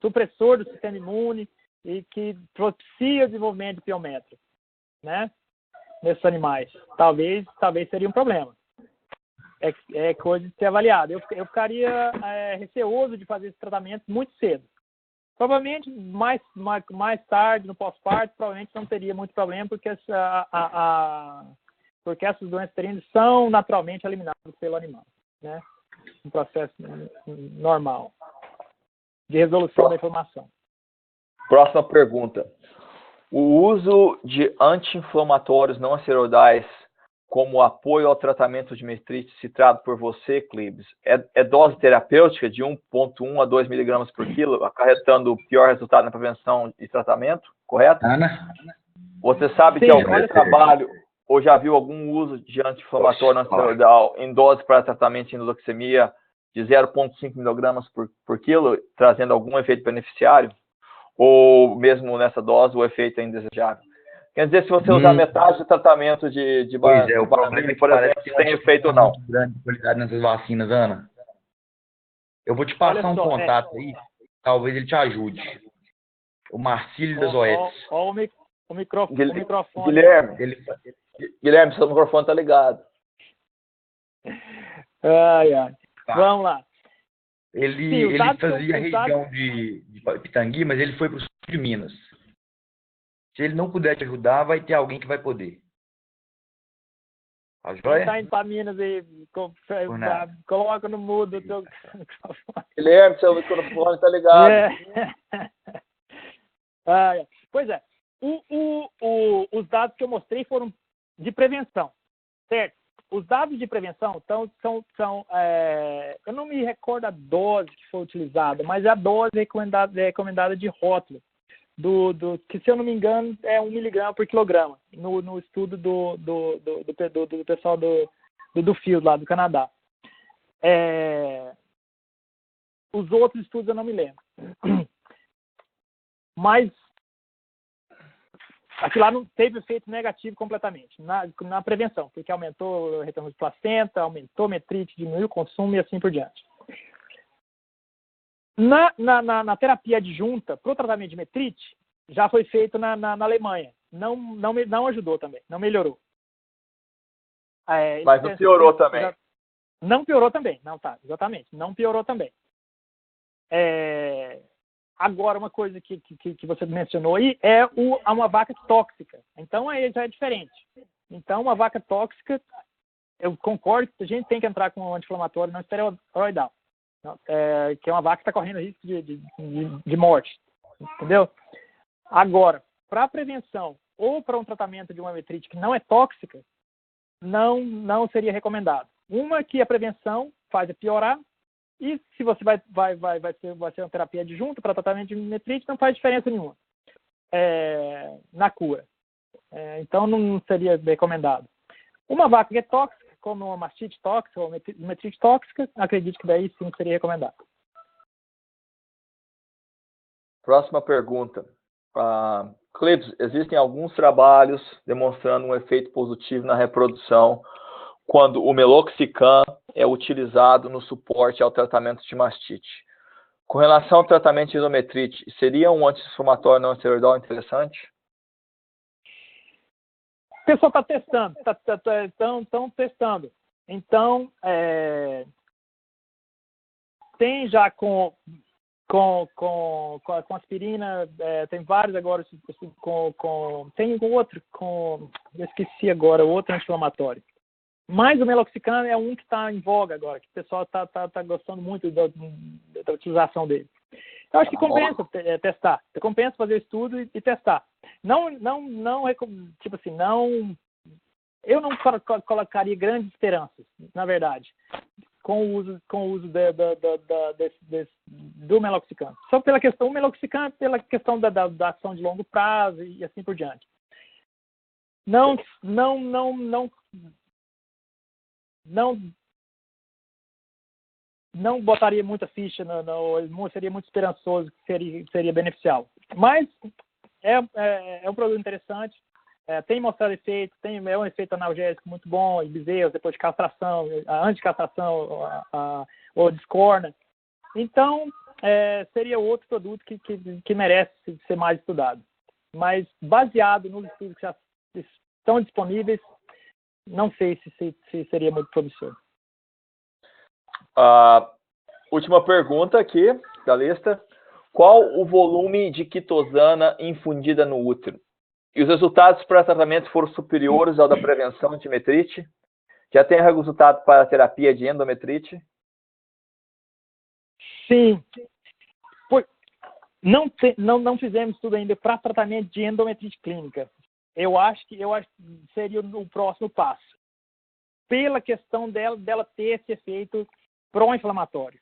supressor do sistema imune e que propicia o desenvolvimento de piometra, né, nesses animais, talvez seria um problema. É coisa de ser avaliada. Eu ficaria receoso de fazer esse tratamento muito cedo. Provavelmente, mais tarde, no pós-parto, provavelmente não teria muito problema, porque essas doenças uterinas são naturalmente eliminadas pelo animal, né? Um processo normal de resolução da inflamação. Próxima pergunta. O uso de anti-inflamatórios não esteroidais como apoio ao tratamento de mestrite citado por você, Clibs, é dose terapêutica de 1,1 a 2 miligramas por quilo, acarretando o pior resultado na prevenção e tratamento, correto? Ana? Você sabe que algum trabalho ou já viu algum uso de anti-inflamatório não esteroidal em dose para tratamento de endotoxemia de 0,5 miligramas por quilo, trazendo algum efeito beneficiário? Ou mesmo nessa dose o efeito é indesejável? Quer dizer, se você usar metade do tratamento de o problema é que por exemplo, tem efeito ou não. Grande qualidade nessas vacinas, Ana. Eu vou te passar contato aí, talvez ele te ajude. O Marcílio das Oetes. Ó o microfone. Guilherme, seu microfone tá ligado. Ai. Tá. Vamos lá. Ele fazia a região de Pitangui, mas ele foi para o sul de Minas. Se ele não puder te ajudar, vai ter alguém que vai poder. Tá joia? Tá indo para Minas e coloca no mudo o teu microfone. Guilherme, seu microfone tá ligado. Pois é. Os dados que eu mostrei foram de prevenção, certo? Os dados de prevenção são eu não me recordo a dose que foi utilizada, mas é a dose recomendada de rótulo, que, se eu não me engano, é 1 miligrama por quilograma, no estudo do pessoal do Field, lá do Canadá. Os outros estudos eu não me lembro. Mas aquilo lá não teve efeito negativo completamente na prevenção, porque aumentou o retorno de placenta, aumentou a metrite, diminuiu o consumo e assim por diante. Na terapia adjunta para o tratamento de metrite, já foi feito na Alemanha. Não ajudou também, não melhorou. Mas não piorou também. Não piorou também, não tá, exatamente, não piorou também. Agora, uma coisa que você mencionou aí é uma vaca tóxica. Então, aí já é diferente. Então, uma vaca tóxica, eu concordo que a gente tem que entrar com um anti-inflamatório não esteroidal. Que é uma vaca que está correndo risco de morte. Entendeu? Agora, para prevenção ou para um tratamento de uma metrite que não é tóxica, não seria recomendado. Uma que a prevenção faz piorar, e se você vai ser uma terapia adjunta para tratamento de metrite, não faz diferença nenhuma na cura. Então, não seria recomendado. Uma vaca que é tóxica, como uma mastite tóxica ou metrite tóxica, acredito que daí sim seria recomendado. Próxima pergunta. Cleves, existem alguns trabalhos demonstrando um efeito positivo na reprodução quando o meloxicam é utilizado no suporte ao tratamento de mastite. Com relação ao tratamento de endometrite, seria um anti-inflamatório não esteroidal interessante? O pessoal está testando, estão testando. Então, tem já com aspirina, tem vários agora, tem outro, eu esqueci agora, outro anti-inflamatório. Mas o meloxicam é um que está em voga agora, que o pessoal está gostando muito da utilização dele. Eu acho que compensa testar, compensa fazer estudo e testar. Tipo assim, eu não colocaria grandes esperanças, na verdade, com o uso do meloxicam. Só pela questão, o meloxicam pela questão da ação de longo prazo e assim por diante. Não botaria muita ficha, não seria muito esperançoso que seria beneficial. Mas é um produto interessante, tem mostrado efeito, é um efeito analgésico muito bom, em bezerros, depois de castração, anticastração, ou discorna. Então, seria outro produto que merece ser mais estudado. Mas, baseado nos estudos que já estão disponíveis, não sei se seria muito promissor. Última pergunta aqui da lista. Qual o volume de quitosana infundida no útero? E os resultados para tratamento foram superiores ao da prevenção de metrite? Já tem resultado para a terapia de endometrite? Sim. Não fizemos estudo ainda para tratamento de endometrite clínica. Eu acho que seria o próximo passo. Pela questão dela ter esse efeito pró-inflamatório.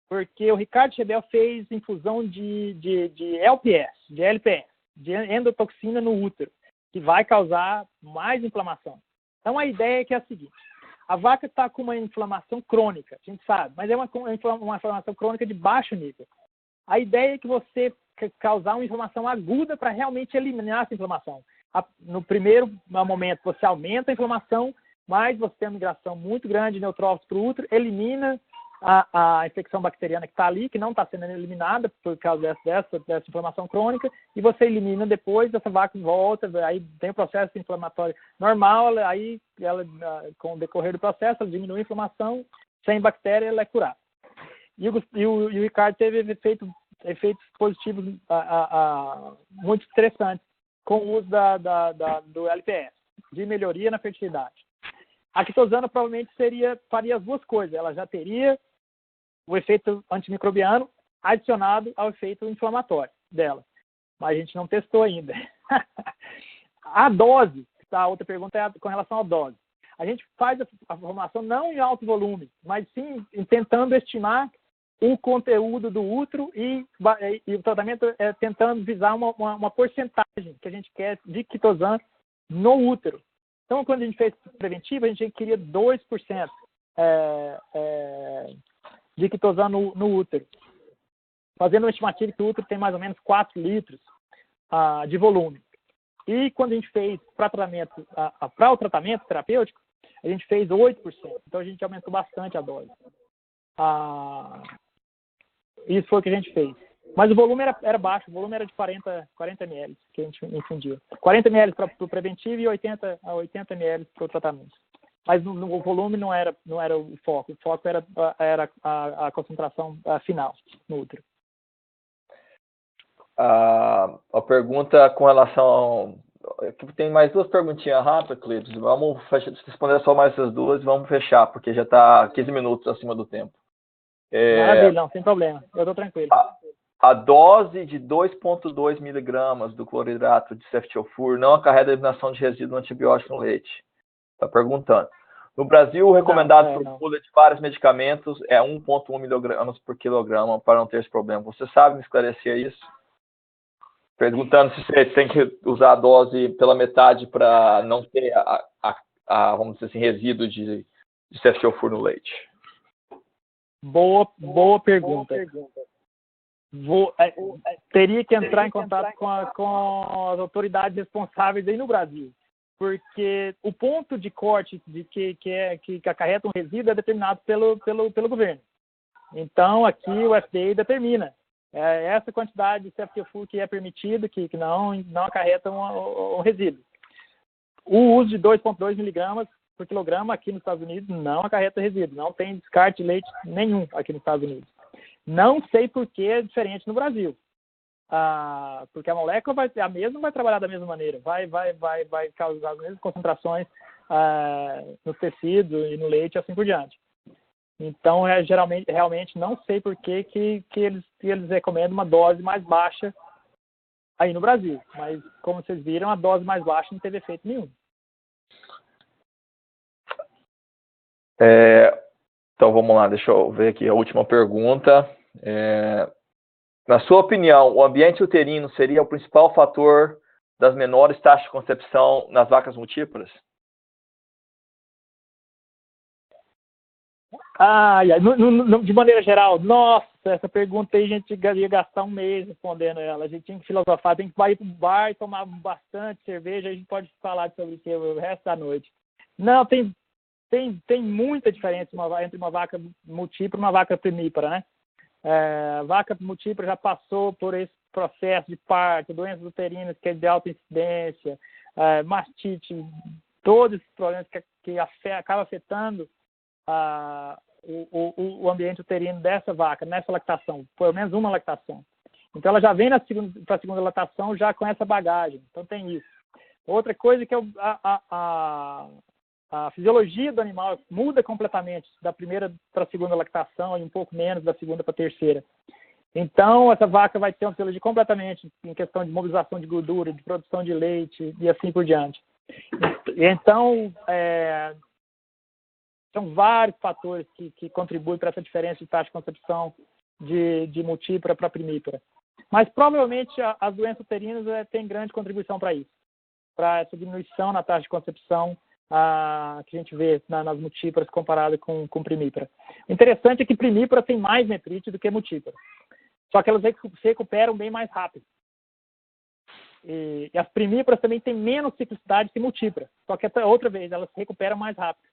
Porque o Ricardo Chebel fez infusão de LPS, de LPS, de endotoxina no útero, que vai causar mais inflamação. Então, a ideia é que é a seguinte: a vaca está com uma inflamação crônica, a gente sabe, mas é uma inflamação crônica de baixo nível. A ideia é que você causar uma inflamação aguda para realmente eliminar essa inflamação. No primeiro momento, você aumenta a inflamação, mas você tem uma migração muito grande de neutrófilos para o útero, elimina a infecção bacteriana que está ali, que não está sendo eliminada por causa dessa inflamação crônica, e você elimina depois, essa vaca volta, aí tem o processo inflamatório normal, aí ela, com o decorrer do processo, ela diminui a inflamação, sem bactéria, ela é curada. E o Ricardo teve efeitos positivos muito interessantes com o uso do LPS, de melhoria na fertilidade. A quitosana provavelmente faria as duas coisas. Ela já teria o efeito antimicrobiano adicionado ao efeito inflamatório dela. Mas a gente não testou ainda. A dose, a outra pergunta é com relação à dose. A gente faz a formulação não em alto volume, mas sim tentando estimar o conteúdo do útero e o tratamento é tentando visar uma porcentagem que a gente quer de quitosana no útero. Então, quando a gente fez preventivo, a gente queria 2% de quitosana no útero. Fazendo uma estimativa que o útero tem mais ou menos 4 litros de volume. E quando a gente fez para o tratamento terapêutico, a gente fez 8%. Então a gente aumentou bastante a dose. Isso foi o que a gente fez. Mas o volume era baixo, o volume era de 40 ml que a gente infundia. 40 ml para o preventivo e 80 ml para o tratamento. Mas o volume não era o foco. O foco era a concentração final no útero. A pergunta com relação... Tem mais duas perguntinhas rápidas, Clips. Vamos responder só mais essas duas e vamos fechar, porque já está 15 minutos acima do tempo. Maravilha, não, sem problema. Eu estou tranquilo. A dose de 2,2 miligramas do cloridrato de ceftiofur não acarreta a eliminação de resíduo antibiótico no leite. Está perguntando. No Brasil, o recomendado por de vários medicamentos é 1,1 miligramas por quilograma para não ter esse problema. Você sabe me esclarecer isso? Perguntando se você tem que usar a dose pela metade para não ter vamos dizer assim, resíduo de ceftiofur no leite. Boa pergunta. Teria que entrar em contato com as autoridades responsáveis aí no Brasil, porque o ponto de corte que acarreta um resíduo é determinado pelo governo. Então, aqui o FDA determina essa quantidade de ceftiofur que é permitido, que não acarreta um resíduo. O uso de 2,2 miligramas por quilograma aqui nos Estados Unidos não acarreta resíduo, não tem descarte de leite nenhum aqui nos Estados Unidos. Não sei por que é diferente no Brasil. Porque a molécula vai trabalhar da mesma maneira, vai causar as mesmas concentrações no tecido e no leite e assim por diante. Então, realmente não sei por que eles recomendam uma dose mais baixa aí no Brasil. Mas, como vocês viram, a dose mais baixa não teve efeito nenhum. Então, vamos lá, deixa eu ver aqui a última pergunta. Na sua opinião, o ambiente uterino seria o principal fator das menores taxas de concepção nas vacas multíparas? De maneira geral, nossa, essa pergunta aí a gente ia gastar um mês respondendo ela. A gente tinha que filosofar, tem que ir para o bar e tomar bastante cerveja, a gente pode falar sobre isso o resto da noite. Não, tem muita diferença entre uma vaca multípara e uma vaca primípara, né? A vaca multípara já passou por esse processo de parto, doenças uterinas que é de alta incidência, mastite, todos esses problemas que acabam afetando o ambiente uterino dessa vaca, nessa lactação, pelo menos uma lactação. Então, ela já vem para a segunda lactação já com essa bagagem. Então, tem isso. Outra coisa que é a fisiologia do animal muda completamente da primeira para a segunda lactação e um pouco menos da segunda para a terceira. Então, essa vaca vai ter uma fisiologia completamente em questão de mobilização de gordura, de produção de leite e assim por diante. Então, são vários fatores que contribuem para essa diferença de taxa de concepção de multípara para primípara. Mas, provavelmente, as doenças uterinas têm grande contribuição para isso, para essa diminuição na taxa de concepção que a gente vê nas multíparas comparado com primípara. O interessante é que primípara tem mais metrite do que multípara. Só que elas se recuperam bem mais rápido. E as primíparas também têm menos ciclicidade que multípara. Só que outra vez, elas se recuperam mais rápido.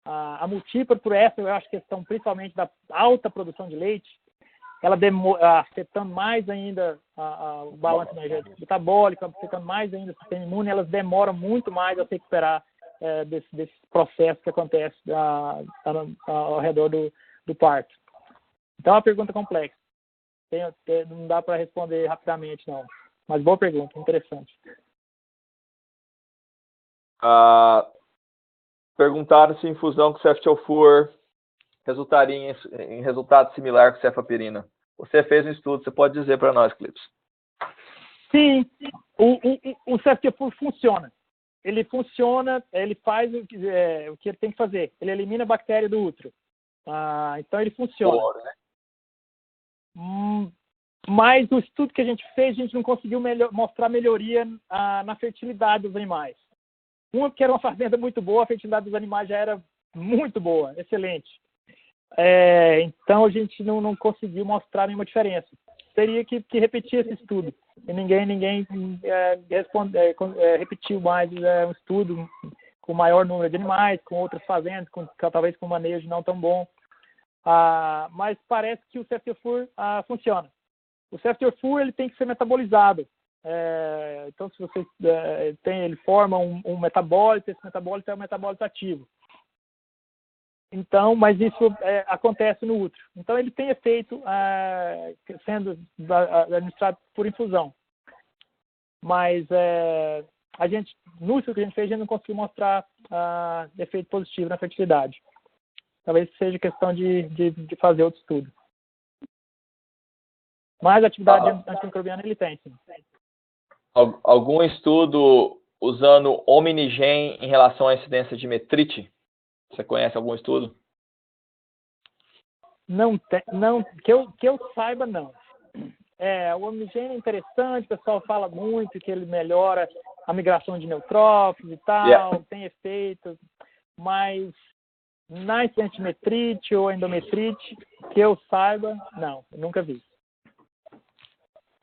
A multípara, por essa, eu acho que questão principalmente da alta produção de leite, ela afetando mais ainda o balanço energético metabólico, afetando mais ainda o sistema imune, elas demoram muito mais a se recuperar desse processo que acontece ao redor do parto. Então, é uma pergunta complexa. Não dá para responder rapidamente, não. Mas boa pergunta, interessante. Perguntaram se infusão com ceftiofur resultaria em resultado similar com cefapirina. Você fez um estudo, você pode dizer para nós, Clips? Sim, o ceftiofur funciona. Ele funciona, ele faz o que ele tem que fazer. Ele elimina a bactéria do útero. Então, ele funciona. Boa, né? Mas o estudo que a gente fez, a gente não conseguiu mostrar melhoria na fertilidade dos animais. Porque era uma fazenda muito boa, a fertilidade dos animais já era muito boa, excelente. Então, a gente não conseguiu mostrar nenhuma diferença. teria que repetir esse estudo. E ninguém repetiu mais um estudo com maior número de animais, com outras fazendas, talvez com manejo não tão bom. Mas parece que o CFT-FUR funciona. O CFT-FUR ele tem que ser metabolizado. Então, se você ele forma um metabólito, esse metabólito é um metabólito ativo. Então, mas isso acontece no útero. Então, ele tem efeito sendo administrado por infusão. Mas no estudo que a gente fez, a gente não conseguiu mostrar efeito positivo na fertilidade. Talvez seja questão de fazer outro estudo. Mas a atividade antimicrobiana ele tem, sim. Algum estudo usando Omnigen em relação à incidência de metrite? Você conhece algum estudo? Não, que eu saiba, não. O Omnigen é interessante, o pessoal fala muito que ele melhora a migração de neutrófilos e tal, tem efeito, mas na incidência de metrite ou endometrite, que eu saiba, não, eu nunca vi.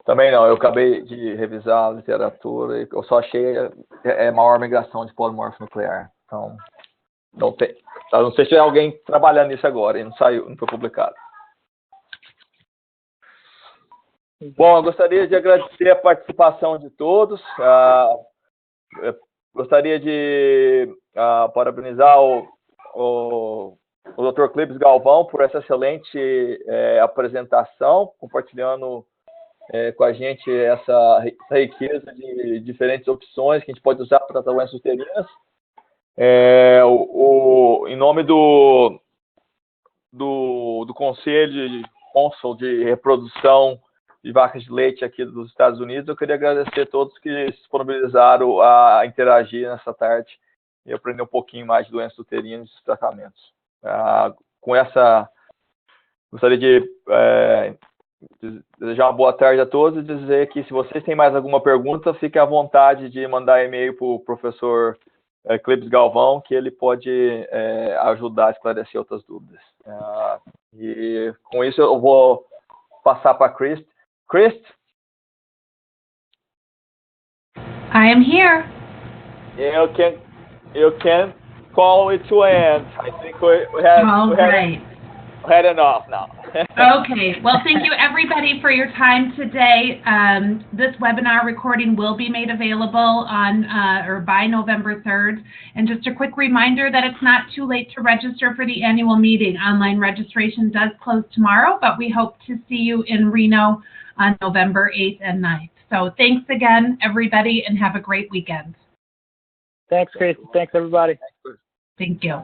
Também não, eu acabei de revisar a literatura e eu só achei maior migração de polimorfo nuclear. Então, não sei se tem alguém trabalhando nisso agora e não foi publicado. Bom, eu gostaria de agradecer a participação de todos. Gostaria de parabenizar o Dr. Clebs Galvão por essa excelente apresentação, compartilhando com a gente essa riqueza de diferentes opções que a gente pode usar para tratar doenças uterinas. Em nome do Conselho Consul de Reprodução de Vacas de Leite aqui dos Estados Unidos, eu queria agradecer a todos que se disponibilizaram a interagir nessa tarde e aprender um pouquinho mais de doenças uterinas e tratamentos. Gostaria de desejar uma boa tarde a todos e dizer que se vocês têm mais alguma pergunta, fiquem à vontade de mandar e-mail para o professor Clebs Galvão, que ele pode ajudar a esclarecer outras dúvidas. E com isso eu vou passar para Chris. Chris? I am here. You can call it to end. I think we had enough now. Okay. Well, thank you everybody for your time today. This webinar recording will be made available by November 3rd. And just a quick reminder that it's not too late to register for the annual meeting. Online registration does close tomorrow, but we hope to see you in Reno on November 8th and 9th. So thanks again, everybody, and have a great weekend. Thanks, Chris. Thanks, everybody. Thank you.